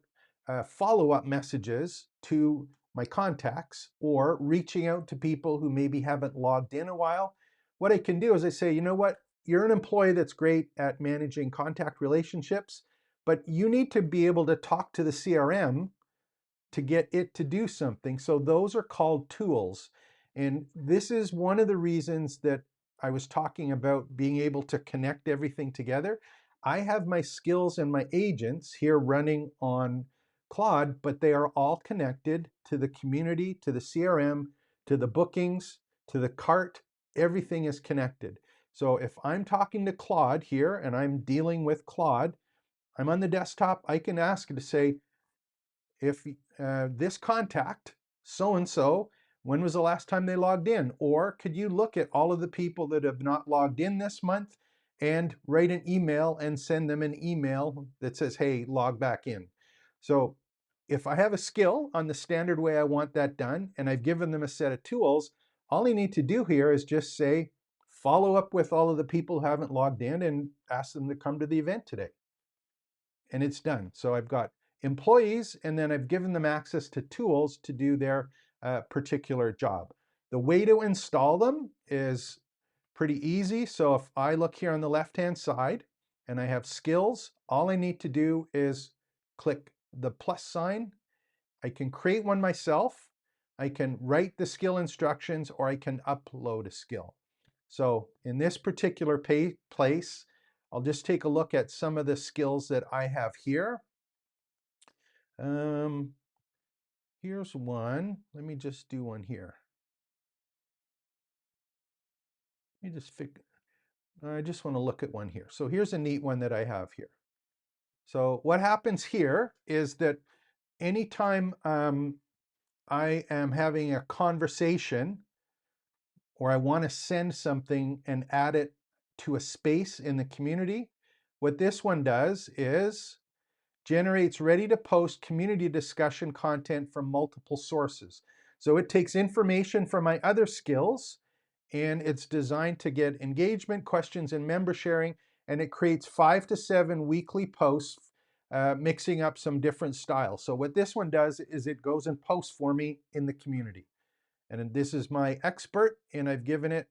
follow-up messages to my contacts or reaching out to people who maybe haven't logged in a while, what I can do is I say, you know what, you're an employee that's great at managing contact relationships, but you need to be able to talk to the CRM to get it to do something. So those are called tools. And this is one of the reasons that I was talking about being able to connect everything together. I have my skills and my agents here running on Claude, but they are all connected to the community, to the CRM, to the bookings, to the cart. Everything is connected. So if I'm talking to Claude here and I'm dealing with Claude, I'm on the desktop, I can ask it to say, if this contact, so-and-so, when was the last time they logged in? Or could you look at all of the people that have not logged in this month and write an email and send them an email that says, hey, log back in. So if I have a skill on the standard way I want that done, and I've given them a set of tools, all I need to do here is just say, follow up with all of the people who haven't logged in and ask them to come to the event today. And it's done. So I've got employees, and then I've given them access to tools to do their particular job. The way to install them is pretty easy. So if I look here on the left-hand side and I have skills, all I need to do is click the plus sign. I can create one myself. I can write the skill instructions, or I can upload a skill. So in this particular place, I'll just take a look at some of the skills that I have here. Here's one. Let me just do one here. Let me just I just want to look at one here. So here's a neat one that I have here. So what happens here is that anytime I am having a conversation, or I want to send something and add it to a space in the community, what this one does is generates ready to post community discussion content from multiple sources. So it takes information from my other skills, and it's designed to get engagement, questions, and member sharing, and it creates 5 to 7 weekly posts, mixing up some different styles. So what this one does is it goes and posts for me in the community. And this is my expert, and I've given it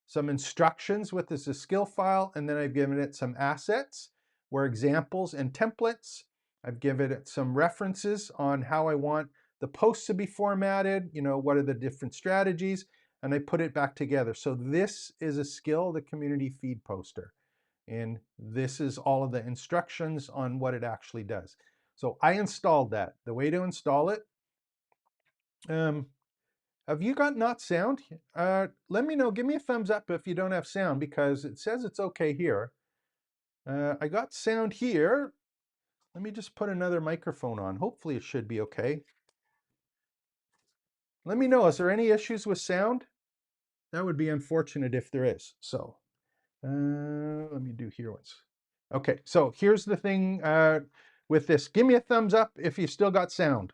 some instructions with this skill file, and then I've given it some assets where examples and templates. I've given it some references on how I want the posts to be formatted, what are the different strategies, and I put it back together. So this is a skill, the community feed poster. And this is all of the instructions on what it actually does. So I installed that. The way to install it, have you got not sound? Let me know. Give me a thumbs up if you don't have sound, because it says it's okay here. I got sound here. Let me just put another microphone on. Hopefully it should be okay. Let me know. Is there any issues with sound? That would be unfortunate if there is. So let me do here once. Okay, so here's the thing with this. Give me a thumbs up if you still got sound.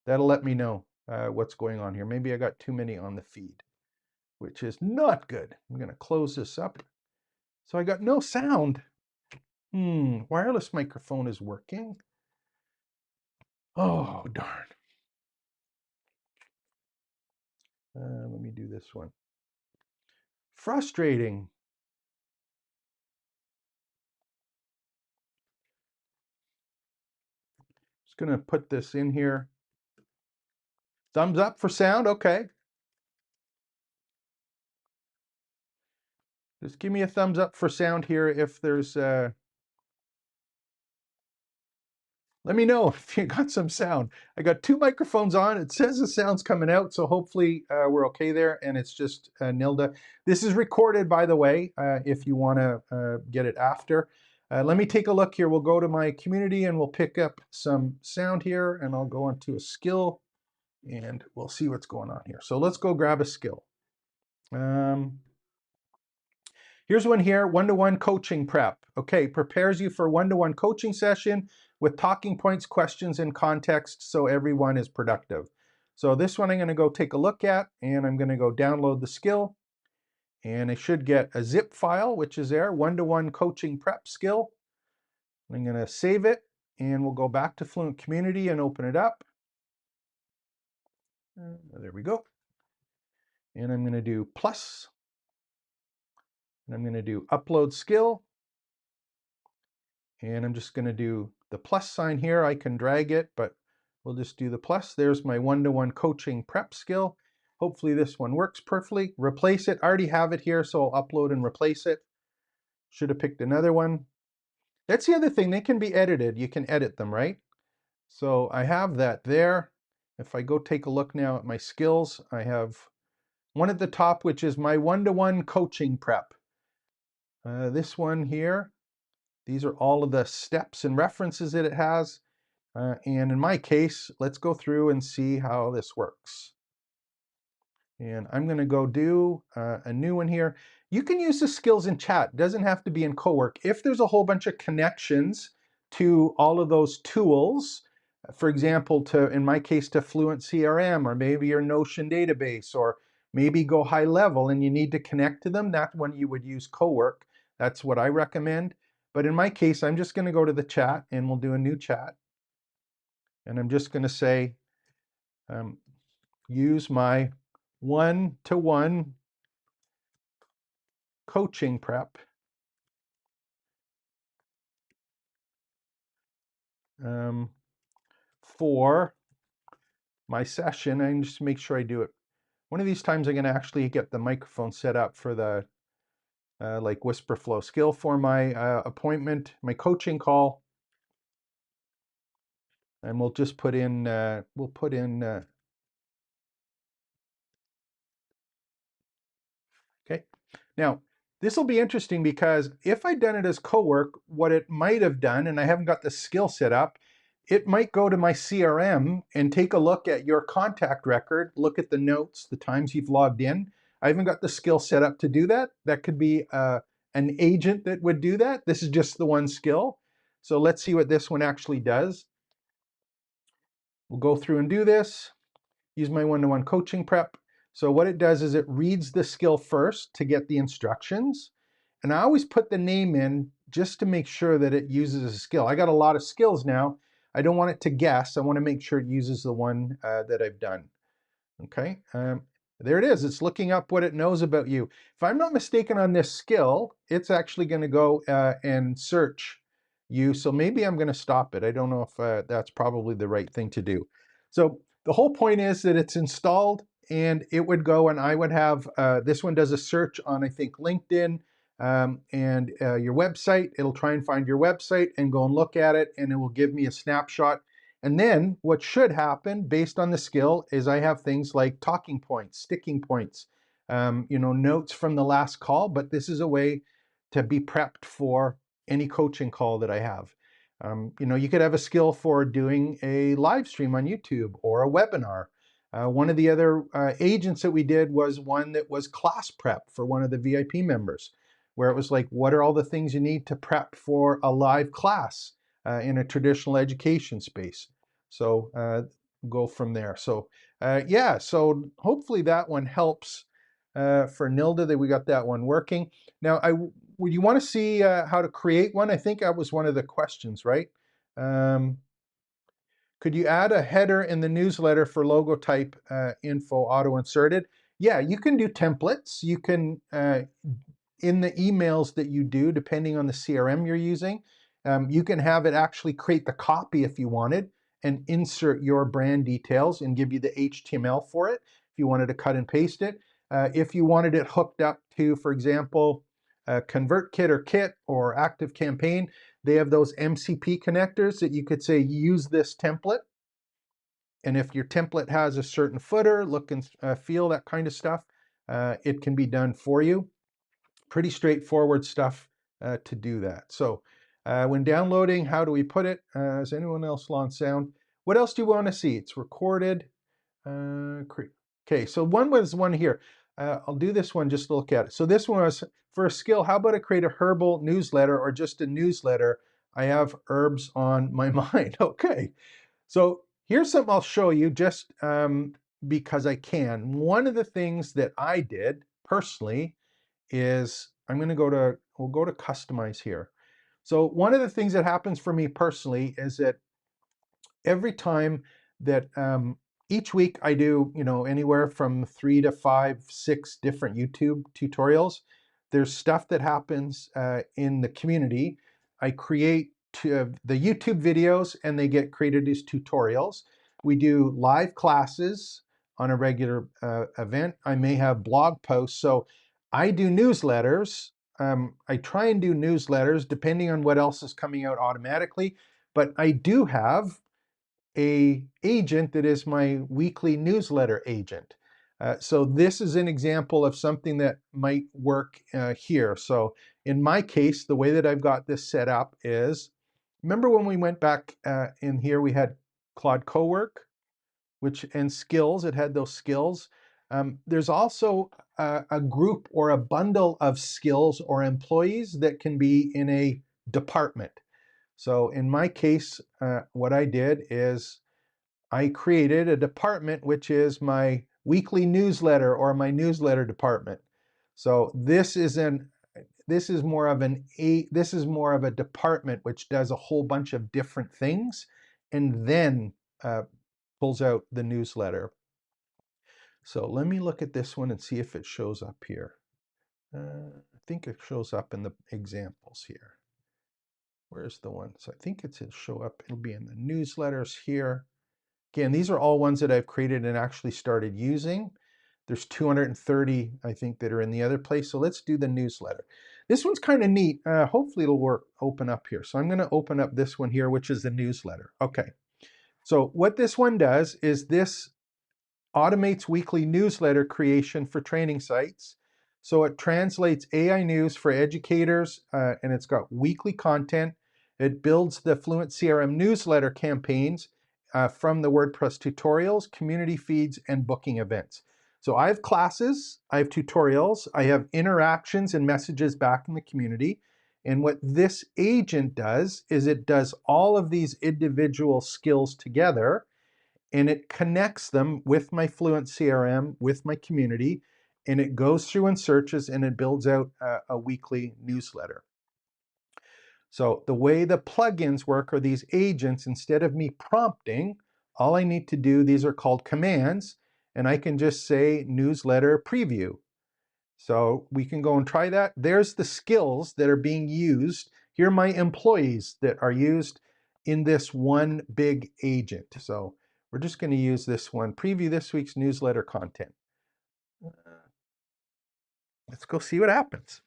That'll let me know what's going on here. Maybe I got too many on the feed, which is not good. I'm going to close this up. So I got no sound. Wireless microphone is working. Oh, darn. Let me do this one. Frustrating. Just going to put this in here. Thumbs up for sound. Okay. Just give me a thumbs up for sound here if there's let me know if you got some sound. I got two microphones on. It says the sound's coming out, so hopefully we're okay there, and it's just Nilda. This is recorded, by the way, if you want to get it after. Let me take a look here. We'll go to my community, and we'll pick up some sound here, and I'll go into a skill, and we'll see what's going on here. So let's go grab a skill. Here's one here, one-to-one coaching prep. Okay, prepares you for one-to-one coaching session with talking points, questions, and context so everyone is productive. So this one I'm going to go take a look at, and I'm going to go download the skill, and I should get a zip file, which is there, one-to-one coaching prep skill. I'm going to save it, and we'll go back to Fluent Community and open it up. There we go. And I'm going to do plus, and I'm going to do upload skill. And I'm just going to do the plus sign here. I can drag it, but we'll just do the plus. There's my one-to-one coaching prep skill. Hopefully this one works perfectly. Replace it. I already have it here, so I'll upload and replace it. Should have picked another one. That's the other thing. They can be edited. You can edit them, right? So I have that there. If I go take a look now at my skills, I have one at the top, which is my one-to-one coaching prep. This one here. These are all of the steps and references that it has. And in my case, let's go through and see how this works. And I'm going to go do a new one here. You can use the skills in chat. It doesn't have to be in Cowork. If there's a whole bunch of connections to all of those tools, for example, in my case, to Fluent CRM, or maybe your Notion database, or maybe go high level and you need to connect to them, that's when you would use Cowork. That's what I recommend. But in my case, I'm just going to go to the chat, and we'll do a new chat. And I'm just going to say, use my one-to-one coaching prep for my session. And just make sure I do it. One of these times I'm going to actually get the microphone set up for the like WhisperFlow skill for my appointment, my coaching call. And we'll just put in, okay. Now, this will be interesting because if I'd done it as Cowork, what it might have done, and I haven't got the skill set up, it might go to my CRM and take a look at your contact record, look at the notes, the times you've logged in. I haven't got the skill set up to do that. That could be an agent that would do that. This is just the one skill. So let's see what this one actually does. We'll go through and do this. Use my one-to-one coaching prep. So what it does is it reads the skill first to get the instructions. And I always put the name in just to make sure that it uses a skill. I got a lot of skills now. I don't want it to guess. I want to make sure it uses the one that I've done. Okay, there it is. It's looking up what it knows about you. If I'm not mistaken on this skill, it's actually going to go and search you. So maybe I'm going to stop it. I don't know if that's probably the right thing to do. So the whole point is that it's installed, and it would go, and I would have, this one does a search on, I think, LinkedIn and your website. It'll try and find your website and go and look at it, and it will give me a snapshot. And then what should happen based on the skill is I have things like talking points, sticking points, notes from the last call, but this is a way to be prepped for any coaching call that I have. You could have a skill for doing a live stream on YouTube or a webinar. One of the other agents that we did was one that was class prep for one of the VIP members, where it was like, what are all the things you need to prep for a live class in a traditional education space? So go from there. So yeah, so hopefully that one helps for Nilda, that we got that one working. Now, would you want to see how to create one? I think that was one of the questions, right? Could you add a header in the newsletter for logo type info auto inserted? Yeah, you can do templates. You can, in the emails that you do, depending on the CRM you're using, you can have it actually create the copy if you wanted and insert your brand details and give you the HTML for it if you wanted to cut and paste it. If you wanted it hooked up to, for example, ConvertKit or Kit or ActiveCampaign, they have those MCP connectors that you could say use this template. And if your template has a certain footer, look and feel, that kind of stuff, it can be done for you. Pretty straightforward stuff to do that. So when downloading, how do we put it? Is anyone else on sound? What else do you want to see? It's recorded. Okay, so one was one here. I'll do this one just to look at it. So this one was for a skill. How about I create a herbal newsletter or just a newsletter? I have herbs on my mind. Okay, so here's something I'll show you just because I can. One of the things that I did personally is we'll go to customize here. So one of the things that happens for me personally is that every time that each week I do, anywhere from 3 to 5, 6 different YouTube tutorials. There's stuff that happens in the community. I create the YouTube videos and they get created as tutorials. We do live classes on a regular event. I may have blog posts. So I do newsletters. I try and do newsletters depending on what else is coming out automatically. But I do have a agent that is my weekly newsletter agent. So this is an example of something that might work here. So in my case, the way that I've got this set up is, remember when we went back in here, we had Claude Cowork, and skills, it had those skills. There's also a group or a bundle of skills or employees that can be in a department. So in my case, what I did is I created a department which is my weekly newsletter or my newsletter department. So this is more of a department which does a whole bunch of different things and then pulls out the newsletter. So let me look at this one and see if it shows up here. I think it shows up in the examples here. Where's the one? So I think it'll show up. It'll be in the newsletters here. Again, these are all ones that I've created and actually started using. There's 230, I think, that are in the other place. So let's do the newsletter. This one's kind of neat. Hopefully it'll open up here. So I'm going to open up this one here, which is the newsletter. Okay. So what this one does is this automates weekly newsletter creation for training sites. So it translates AI news for educators, and it's got weekly content. It builds the Fluent CRM newsletter campaigns from the WordPress tutorials, community feeds, and booking events. So I have classes, I have tutorials, I have interactions and messages back in the community. And what this agent does is it does all of these individual skills together, and it connects them with my Fluent CRM, with my community, and it goes through and searches and it builds out a weekly newsletter. So the way the plugins work are these agents. Instead of me prompting, all I need to do, these are called commands, and I can just say newsletter preview. So we can go and try that. There's the skills that are being used. Here are my employees that are used in this one big agent. So we're just going to use this one, preview this week's newsletter content. Let's go see what happens.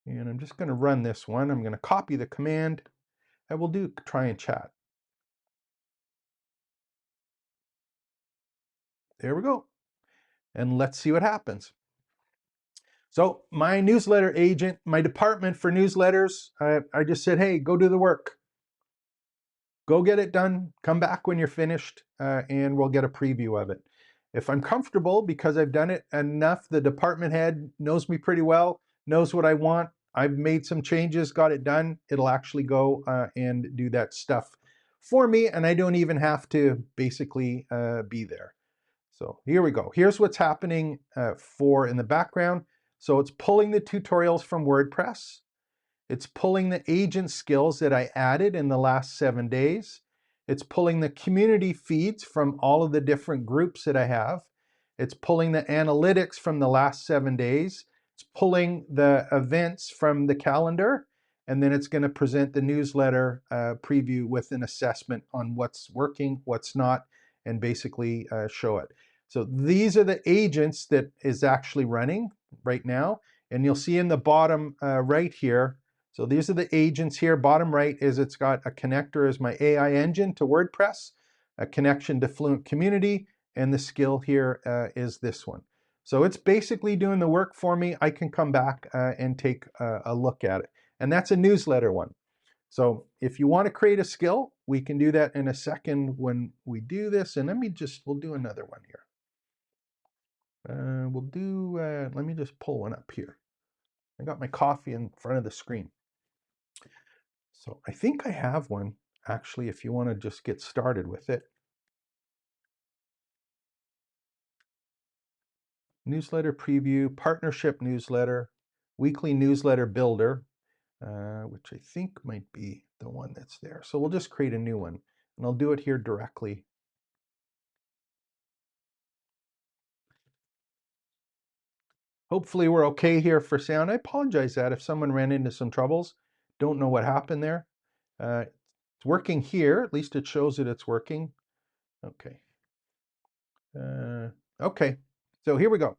And I'm just going to run this one. I'm going to copy the command, and we'll do try and chat. There we go. And let's see what happens. So my newsletter agent, my department for newsletters, I just said, hey, go do the work. Go get it done, come back when you're finished, and we'll get a preview of it. If I'm comfortable, because I've done it enough, the department head knows me pretty well, knows what I want, I've made some changes, got it done, it'll actually go and do that stuff for me, and I don't even have to basically be there. So here we go. Here's what's happening in the background. So it's pulling the tutorials from WordPress. It's pulling the agent skills that I added in the last 7 days. It's pulling the community feeds from all of the different groups that I have. It's pulling the analytics from the last 7 days. It's pulling the events from the calendar. And then it's going to present the newsletter preview with an assessment on what's working, what's not, and basically show it. So these are the agents that is actually running right now. And you'll see in the bottom right here, so these are the agents here. Bottom right is it's got a connector as my AI engine to WordPress, a connection to Fluent Community, and the skill here is this one. So it's basically doing the work for me. I can come back and take a look at it. And that's a newsletter one. So if you want to create a skill, we can do that in a second when we do this. And we'll do another one here. Let me just pull one up here. I got my coffee in front of the screen. So I think I have one, actually, if you want to just get started with it. Newsletter preview, partnership newsletter, weekly newsletter builder, which I think might be the one that's there. So we'll just create a new one, and I'll do it here directly. Hopefully we're okay here for sound. I apologize that if someone ran into some troubles. Don't know what happened there. It's working here. At least it shows that it's working. Okay. Okay, so here we go.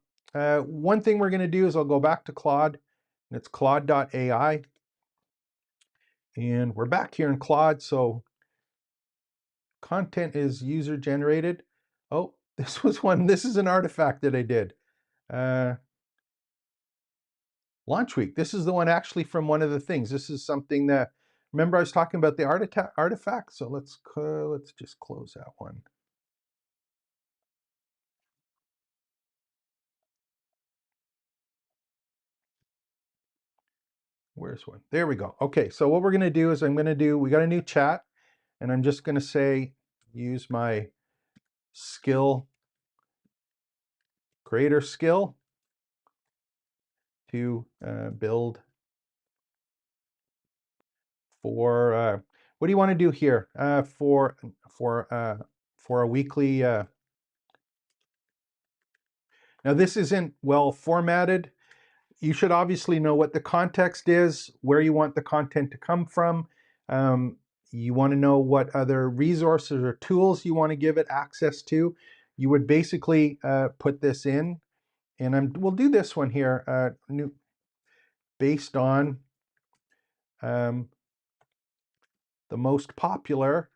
One thing we're going to do is I'll go back to Claude, and it's Claude.ai. And we're back here in Claude, so content is user generated. Oh, this was one. This is an artifact that I did. Launch week. This is the one actually from one of the things. This is something that, remember I was talking about the artifact? So let's just close that one. Where's one? There we go. Okay, so what we're going to do is we got a new chat, and I'm just going to say, use my skill, creator skill to build for, what do you want to do here? For a weekly, now this isn't well formatted. You should obviously know what the context is, where you want the content to come from. You want to know what other resources or tools you want to give it access to. You would basically put this in, and we'll do this one here, based on the most popular.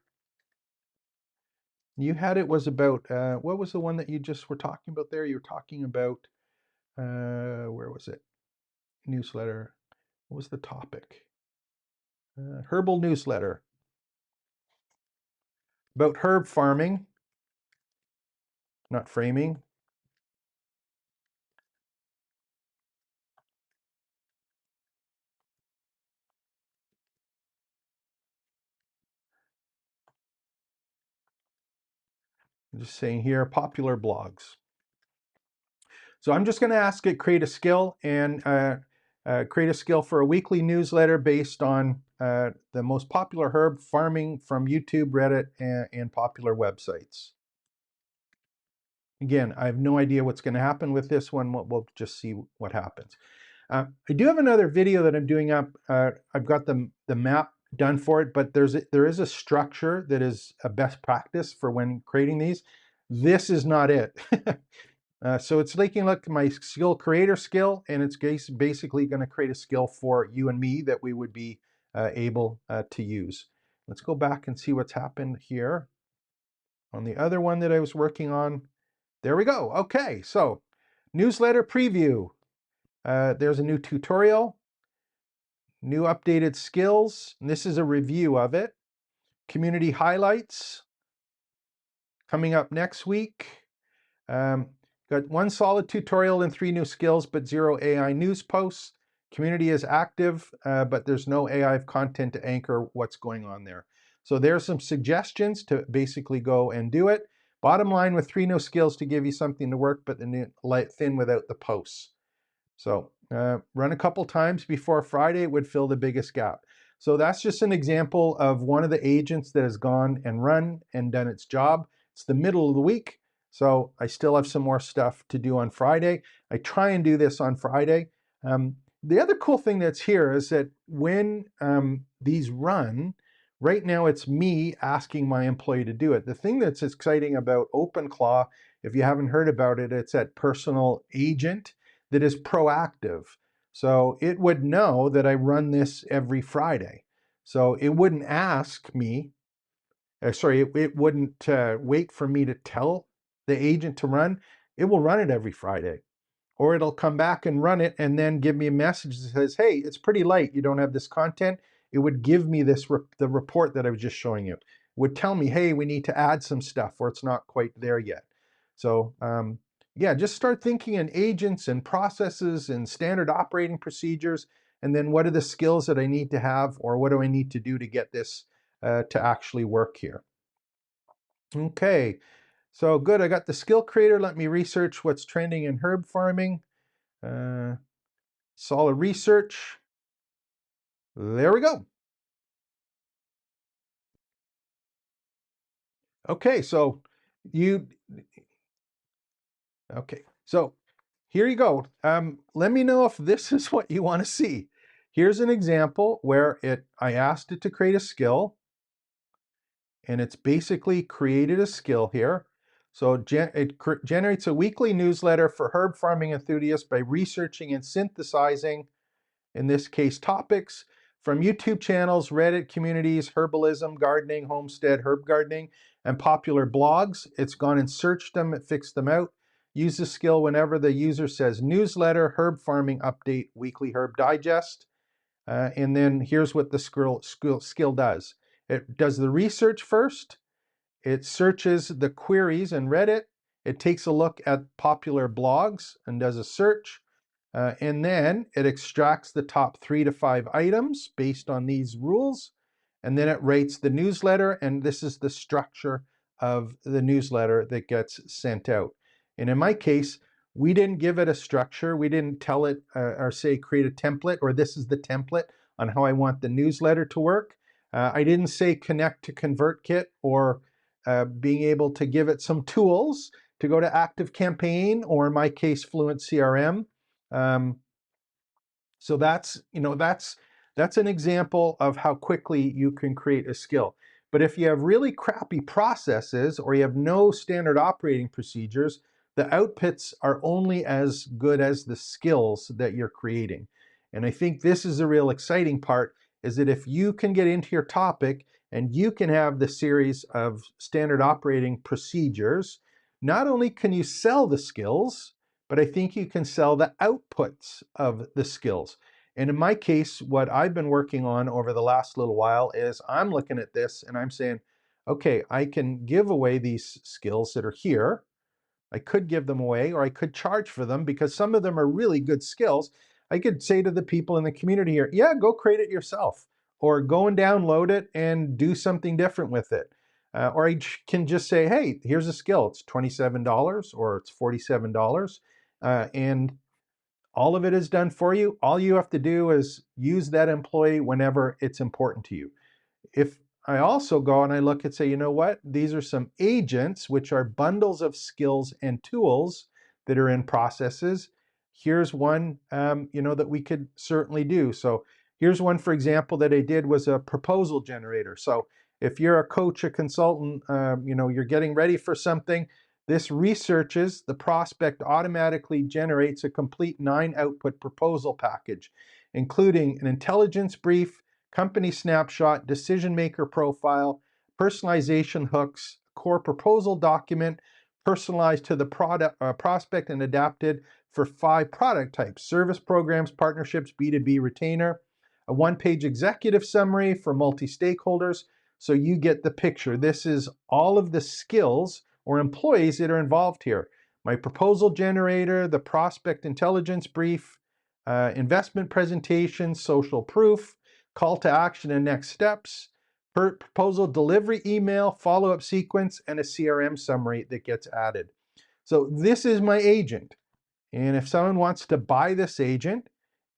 You had it was about, what was the one that you just were talking about there? You were talking about, where was it? Newsletter. What was the topic? Herbal newsletter. About herb farming, not framing. I'm just saying here, popular blogs. So I'm just going to ask it create a skill and create a skill for a weekly newsletter based on the most popular herb farming from YouTube, Reddit, and popular websites. Again, I have no idea what's going to happen with this one. We'll just see what happens. I do have another video that I'm doing up. I've got the map done for it, but there is a structure that is a best practice for when creating these. This is not it. So it's taking a look at my skill creator skill, and it's basically going to create a skill for you and me that we would be able to use. Let's go back and see what's happened here. On the other one that I was working on, there we go. Okay, so newsletter preview. There's a new tutorial, new updated skills, and this is a review of it. Community highlights coming up next week. Got one solid tutorial and 3 new skills, but 0 AI news posts. Community is active, but there's no AI content to anchor what's going on there. So there's some suggestions to basically go and do it. Bottom line with 3 new skills to give you something to work, but thin without the posts. So run a couple times before Friday, it would fill the biggest gap. So that's just an example of one of the agents that has gone and run and done its job. It's the middle of the week, so I still have some more stuff to do on Friday. I try and do this on Friday. The other cool thing that's here is that when these run, right now it's me asking my employee to do it. The thing that's exciting about OpenClaw, if you haven't heard about it, it's that personal agent that is proactive. So it would know that I run this every Friday. So it wouldn't ask me, it wouldn't wait for me to tell the agent to run. It will run it every Friday. Or it'll come back and run it and then give me a message that says, hey, it's pretty light. You don't have this content. It would give me the report that I was just showing you. It would tell me, hey, we need to add some stuff or it's not quite there yet. So yeah, just start thinking in agents and processes and standard operating procedures. And then what are the skills that I need to have, or what do I need to do to get this to actually work here? Okay, so good. I got the skill creator. Let me research what's trending in herb farming. Solid research. There we go. Okay, so so here you go. Let me know if this is what you want to see. Here's an example where I asked it to create a skill, and it's basically created a skill here. So it generates a weekly newsletter for herb farming enthusiasts by researching and synthesizing, in this case, topics from YouTube channels, Reddit communities, herbalism, gardening, homestead, herb gardening, and popular blogs. It's gone and searched them, it fixed them out. Use the skill whenever the user says newsletter, herb farming update, weekly herb digest. And then here's what the skill does. It does the research first. It searches the queries in Reddit. It takes a look at popular blogs and does a search. And then it extracts the top 3 to 5 items based on these rules. And then it rates the newsletter. And this is the structure of the newsletter that gets sent out. And in my case, we didn't give it a structure. We didn't tell it or say create a template, or this is the template on how I want the newsletter to work. I didn't say connect to ConvertKit or being able to give it some tools to go to ActiveCampaign, or in my case, Fluent CRM. So that's an example of how quickly you can create a skill. But if you have really crappy processes or you have no standard operating procedures, the outputs are only as good as the skills that you're creating. And I think this is the real exciting part, is that if you can get into your topic and you can have the series of standard operating procedures, not only can you sell the skills, but I think you can sell the outputs of the skills. And in my case, what I've been working on over the last little while is I'm looking at this and I'm saying, okay, I can give away these skills that are here. I could give them away, or I could charge for them, because some of them are really good skills. I could say to the people in the community here, yeah, go create it yourself, or go and download it and do something different with it. Or I can just say, hey, here's a skill. It's $27 or it's $47. And all of it is done for you. All you have to do is use that employee whenever it's important to you. If I also go and I look and say, you know what, these are some agents, which are bundles of skills and tools that are in processes. Here's one, that we could certainly do. So here's one, for example, that I did, was a proposal generator. So if you're a coach, a consultant, you're getting ready for something, this researches the prospect, automatically generates a complete 9-output proposal package, including an intelligence brief, company snapshot, decision maker profile, personalization hooks, core proposal document, personalized to the prospect and adapted for 5 product types: service programs, partnerships, B2B, retainer, a 1-page executive summary for multi-stakeholders. So you get the picture. This is all of the skills or employees that are involved here. My proposal generator, the prospect intelligence brief, investment presentation, social proof, call to action and next steps, proposal delivery email, follow-up sequence, and a CRM summary that gets added. So this is my agent. And if someone wants to buy this agent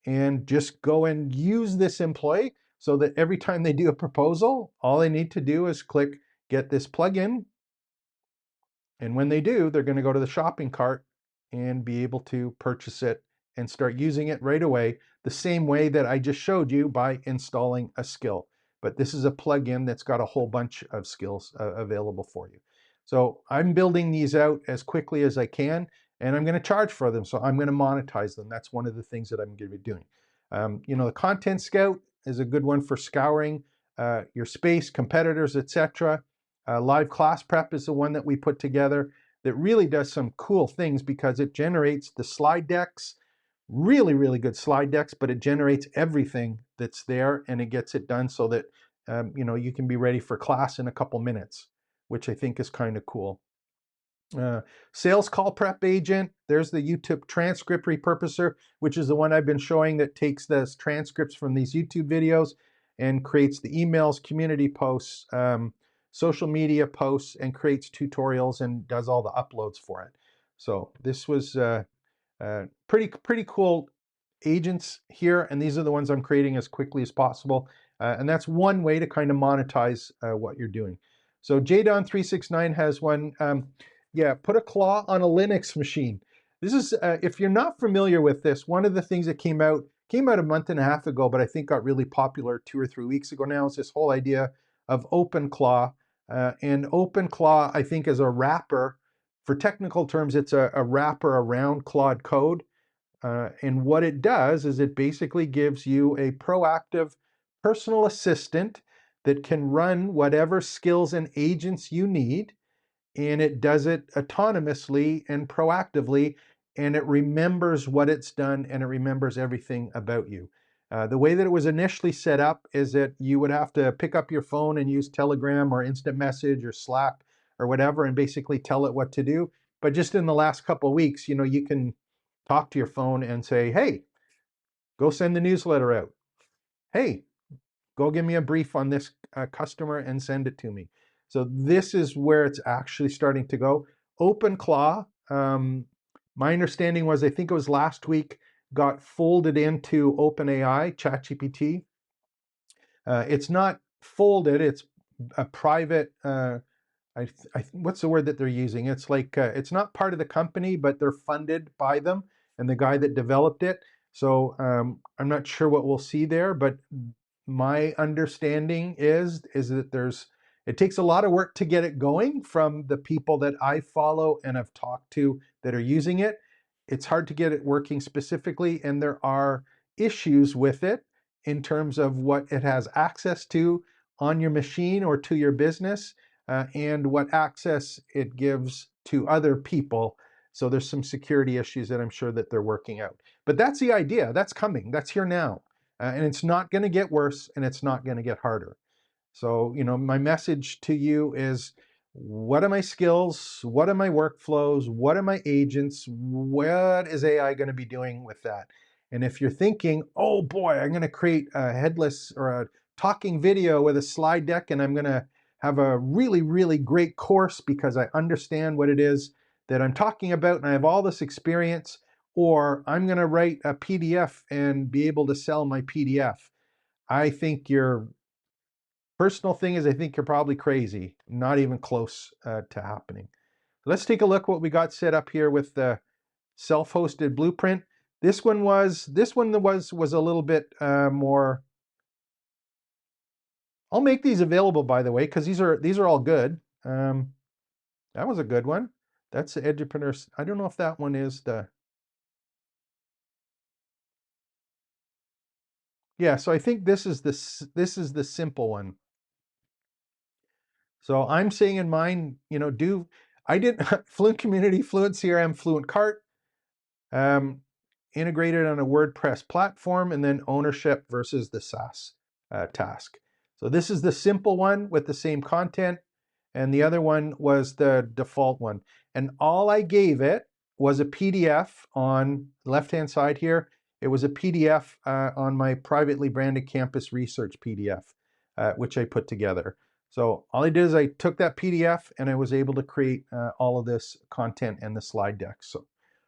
and just go and use this employee so that every time they do a proposal, all they need to do is click get this plugin. And when they do, they're going to go to the shopping cart and be able to purchase it and start using it right away, the same way that I just showed you by installing a skill. But this is a plugin that's got a whole bunch of skills available for you. So I'm building these out as quickly as I can, and I'm going to charge for them. So I'm going to monetize them. That's one of the things that I'm going to be doing. The Content Scout is a good one for scouring your space, competitors, etc. Live Class Prep is the one that we put together that really does some cool things because it generates the slide decks, really, really good slide decks, but it generates everything that's there and it gets it done so that you can be ready for class in a couple minutes, which I think is kind of cool. Sales Call Prep Agent, there's the YouTube Transcript Repurposer, which is the one I've been showing that takes the transcripts from these YouTube videos and creates the emails, community posts, social media posts, and creates tutorials and does all the uploads for it. So this was pretty cool agents here, and these are the ones I'm creating as quickly as possible. And that's one way to kind of monetize what you're doing. So JDon369 has one. Put a claw on a Linux machine. This is, if you're not familiar with this, one of the things that came out a month and a half ago, but I think got really popular 2 or 3 weeks ago now, is this whole idea of OpenClaw. And OpenClaw, I think, is a wrapper. For technical terms, it's a wrapper around Claude Code. And what it does is it basically gives you a proactive personal assistant that can run whatever skills and agents you need, and it does it autonomously and proactively, and it remembers what it's done, and it remembers everything about you. The way that it was initially set up is that you would have to pick up your phone and use Telegram or Instant Message or Slack or whatever and basically tell it what to do. But just in the last couple of weeks, you can talk to your phone and say, hey, go send the newsletter out. Hey, go give me a brief on this customer and send it to me. So this is where it's actually starting to go. OpenClaw, my understanding was, I think it was last week, got folded into OpenAI, ChatGPT. It's not folded, it's a private, what's the word that they're using? It's like, it's not part of the company, but they're funded by them and the guy that developed it. So I'm not sure what we'll see there, but my understanding is that it takes a lot of work to get it going from the people that I follow and have talked to that are using it. It's hard to get it working specifically, and there are issues with it in terms of what it has access to on your machine or to your business, and what access it gives to other people. So there's some security issues that I'm sure that they're working out. But that's the idea. That's coming. That's here now. And it's not going to get worse, and it's not going to get harder. So, my message to you is, what are my skills? What are my workflows? What are my agents? What is AI going to be doing with that? And if you're thinking, oh boy, I'm going to create a headless or a talking video with a slide deck, and I'm going to have a really, really great course because I understand what it is that I'm talking about and I have all this experience, or I'm going to write a PDF and be able to sell my PDF. I think your personal thing is, I think you're probably crazy, not even close to happening. Let's take a look what we got set up here with the self-hosted blueprint. This one was a little bit more. I'll make these available, by the way, because these are all good. That was a good one. That's the Edupreneur. I don't know if that one is the. Yeah, so I think this is the simple one. So I'm saying in mine, I did Fluent Community, Fluent CRM, Fluent Cart, integrated on a WordPress platform, and then ownership versus the SaaS task. So this is the simple one with the same content, and the other one was the default one. And all I gave it was a PDF on the left-hand side here. It was a PDF on my privately branded campus research PDF, which I put together. So all I did is I took that PDF and I was able to create all of this content and the slide deck. So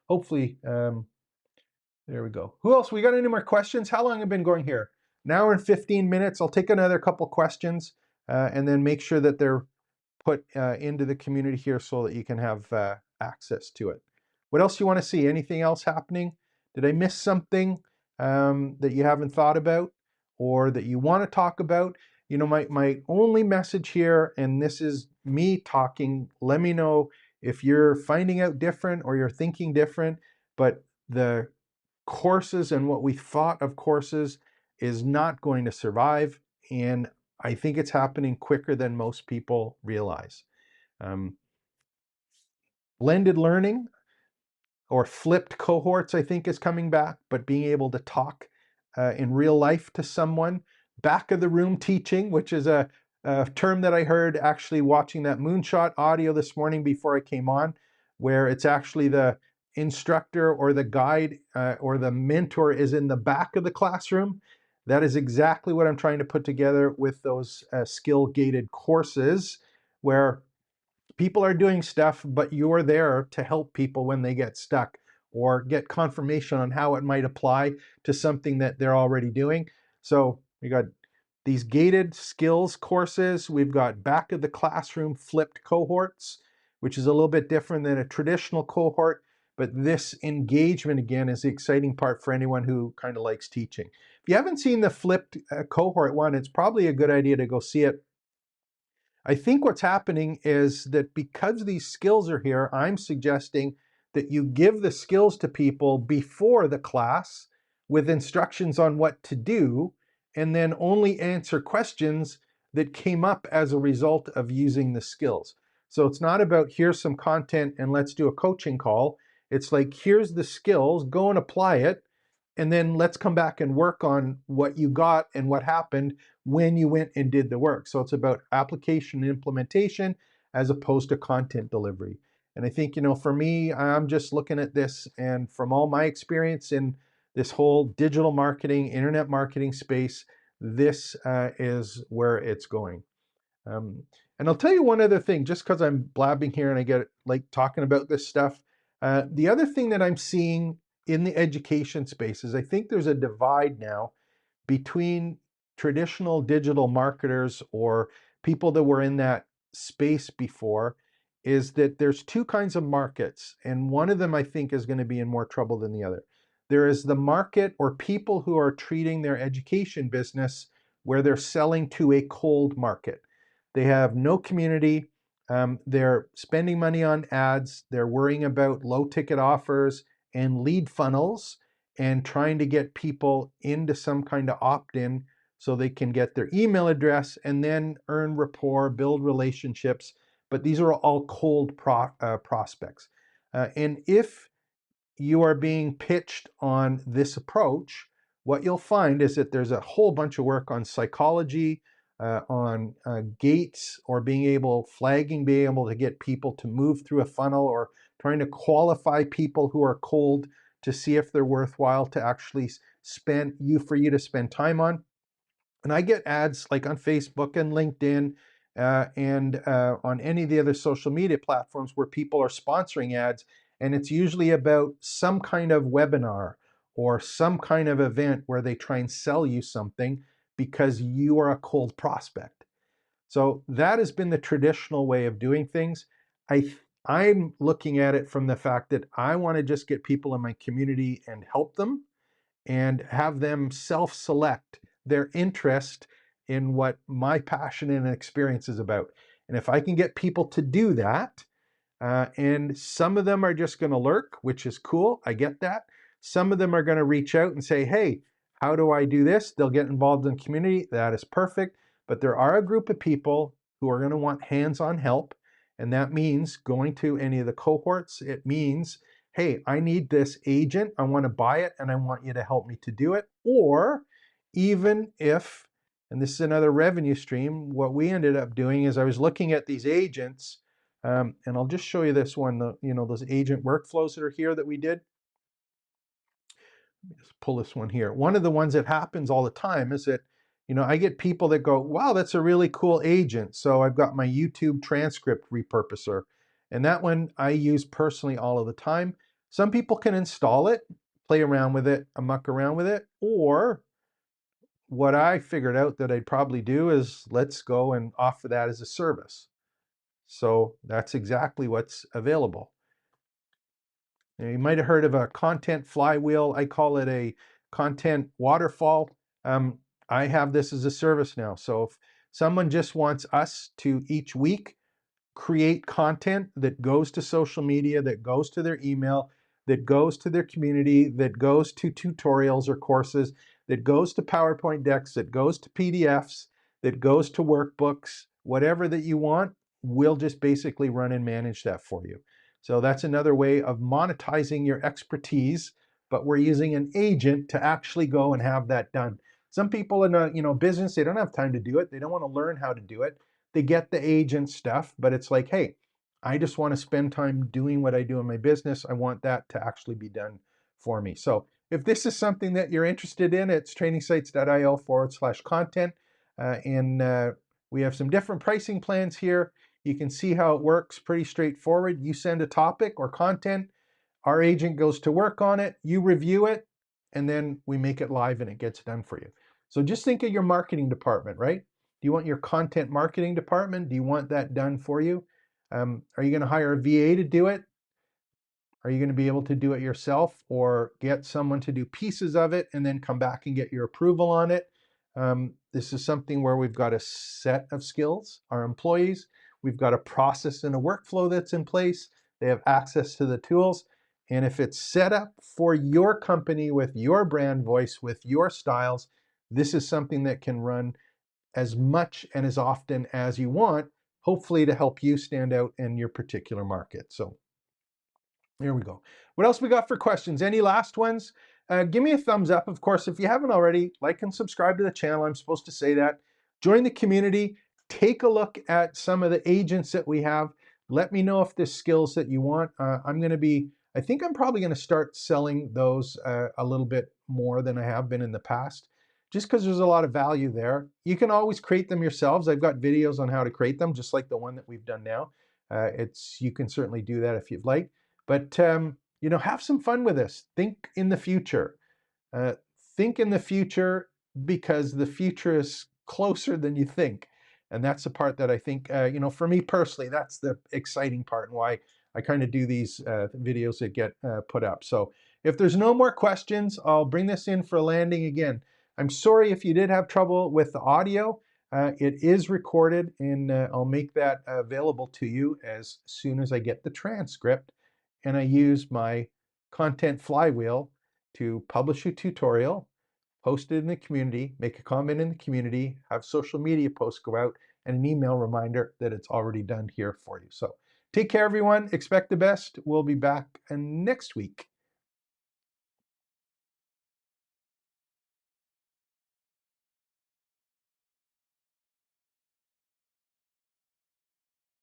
hopefully, there we go. Who else? We got any more questions? How long have I been going here? An hour and 15 minutes. I'll take another couple questions and then make sure that they're put into the community here so that you can have access to it. What else you want to see? Anything else happening? Did I miss something that you haven't thought about or that you want to talk about? You know, my only message here, and this is me talking, let me know if you're finding out different or you're thinking different, but the courses and what we thought of courses is not going to survive. And I think it's happening quicker than most people realize. Blended learning or flipped cohorts, I think, is coming back, but being able to talk in real life to someone. Back of the room teaching, which is a term that I heard actually watching that Moonshot audio this morning before I came on, where it's actually the instructor or the guide or the mentor is in the back of the classroom. That is exactly what I'm trying to put together with those skill-gated courses, where people are doing stuff, but you're there to help people when they get stuck or get confirmation on how it might apply to something that they're already doing. So we got these gated skills courses. We've got back of the classroom flipped cohorts, which is a little bit different than a traditional cohort. But this engagement, again, is the exciting part for anyone who kind of likes teaching. If you haven't seen the flipped cohort one, it's probably a good idea to go see it. I think what's happening is that because these skills are here, I'm suggesting that you give the skills to people before the class with instructions on what to do, and then only answer questions that came up as a result of using the skills. So it's not about here's some content and let's do a coaching call. It's like, here's the skills, go and apply it, and then let's come back and work on what you got and what happened when you went and did the work. So it's about application and implementation as opposed to content delivery. And I think, you know, for me, I'm just looking at this, and from all my experience in this whole digital marketing, internet marketing space, this is where it's going. And I'll tell you one other thing, just because I'm blabbing here and I get like talking about this stuff. The other thing that I'm seeing in the education space is I think there's a divide now between traditional digital marketers or people that were in that space before, is that there's two kinds of markets, and one of them I think is going to be in more trouble than the other. There is the market or people who are treating their education business where they're selling to a cold market. They have no community. They're spending money on ads. They're worrying about low ticket offers and lead funnels and trying to get people into some kind of opt-in so they can get their email address and then earn rapport, build relationships. But these are all cold prospects. And if you are being pitched on this approach, what you'll find is that there's a whole bunch of work on psychology, on gates, or being able to get people to move through a funnel, or trying to qualify people who are cold to see if they're worthwhile to actually for you to spend time on. And I get ads like on Facebook and LinkedIn and on any of the other social media platforms where people are sponsoring ads, and it's usually about some kind of webinar or some kind of event where they try and sell you something because you are a cold prospect. So that has been the traditional way of doing things. I'm looking at it from the fact that I want to just get people in my community and help them and have them self-select their interest in what my passion and experience is about. And if I can get people to do that, and some of them are just going to lurk, which is cool. I get that. Some of them are going to reach out and say, hey, how do I do this? They'll get involved in community. That is perfect. But there are a group of people who are going to want hands-on help. And that means going to any of the cohorts. It means, hey, I need this agent. I want to buy it and I want you to help me to do it. Or even if, and this is another revenue stream, what we ended up doing is I was looking at these agents. And I'll just show you this one, those agent workflows that are here that we did. Let me just pull this one here. One of the ones that happens all the time is that, I get people that go, wow, that's a really cool agent. So I've got my YouTube transcript repurposer. And that one I use personally all of the time. Some people can install it, play around with it, muck around with it, or what I figured out that I'd probably do is let's go and offer that as a service. So that's exactly what's available. Now, you might have heard of a content flywheel. I call it a content waterfall. Um, I have this as a service now. So if someone just wants us to each week create content that goes to social media, that goes to their email, that goes to their community, that goes to tutorials or courses, that goes to PowerPoint decks, that goes to PDFs, that goes to workbooks, whatever that you want, we'll just basically run and manage that for you. So that's another way of monetizing your expertise, but we're using an agent to actually go and have that done. Some people in a business, they don't have time to do it. They don't want to learn how to do it. They get the agent stuff, but it's like, hey, I just want to spend time doing what I do in my business. I want that to actually be done for me. So if this is something that you're interested in, it's trainingsites.io/content. And we have some different pricing plans here. You can see how it works, pretty straightforward. You send a topic or content, our agent goes to work on it, you review it, and then we make it live and it gets done for you. So just think of your marketing department, right? Do you want your content marketing department? Do you want that done for you? Are you going to hire a VA to do it? Are you going to be able to do it yourself or get someone to do pieces of it and then come back and get your approval on it? This is something where we've got a set of skills, our employees, we've got a process and a workflow that's in place. They have access to the tools. And if it's set up for your company with your brand voice, with your styles, this is something that can run as much and as often as you want, hopefully to help you stand out in your particular market. So here we go. What else we got for questions? Any last ones? Give me a thumbs up. Of course, if you haven't already, like and subscribe to the channel. I'm supposed to say that. Join the community. Take a look at some of the agents that we have. Let me know if there's skills that you want. I think I'm probably going to start selling those a little bit more than I have been in the past, just because there's a lot of value there. You can always create them yourselves. I've got videos on how to create them, just like the one that we've done now. You can certainly do that if you'd like. But have some fun with this. Think in the future. Uh, think in the future because the future is closer than you think. And that's the part that I think, for me personally, that's the exciting part and why I kind of do these videos that get put up. So if there's no more questions, I'll bring this in for a landing again. I'm sorry if you did have trouble with the audio. It is recorded and I'll make that available to you as soon as I get the transcript. And I use my content flywheel to publish a tutorial, post it in the community, make a comment in the community, have social media posts go out, and an email reminder that it's already done here for you. So take care, everyone. Expect the best. We'll be back next week.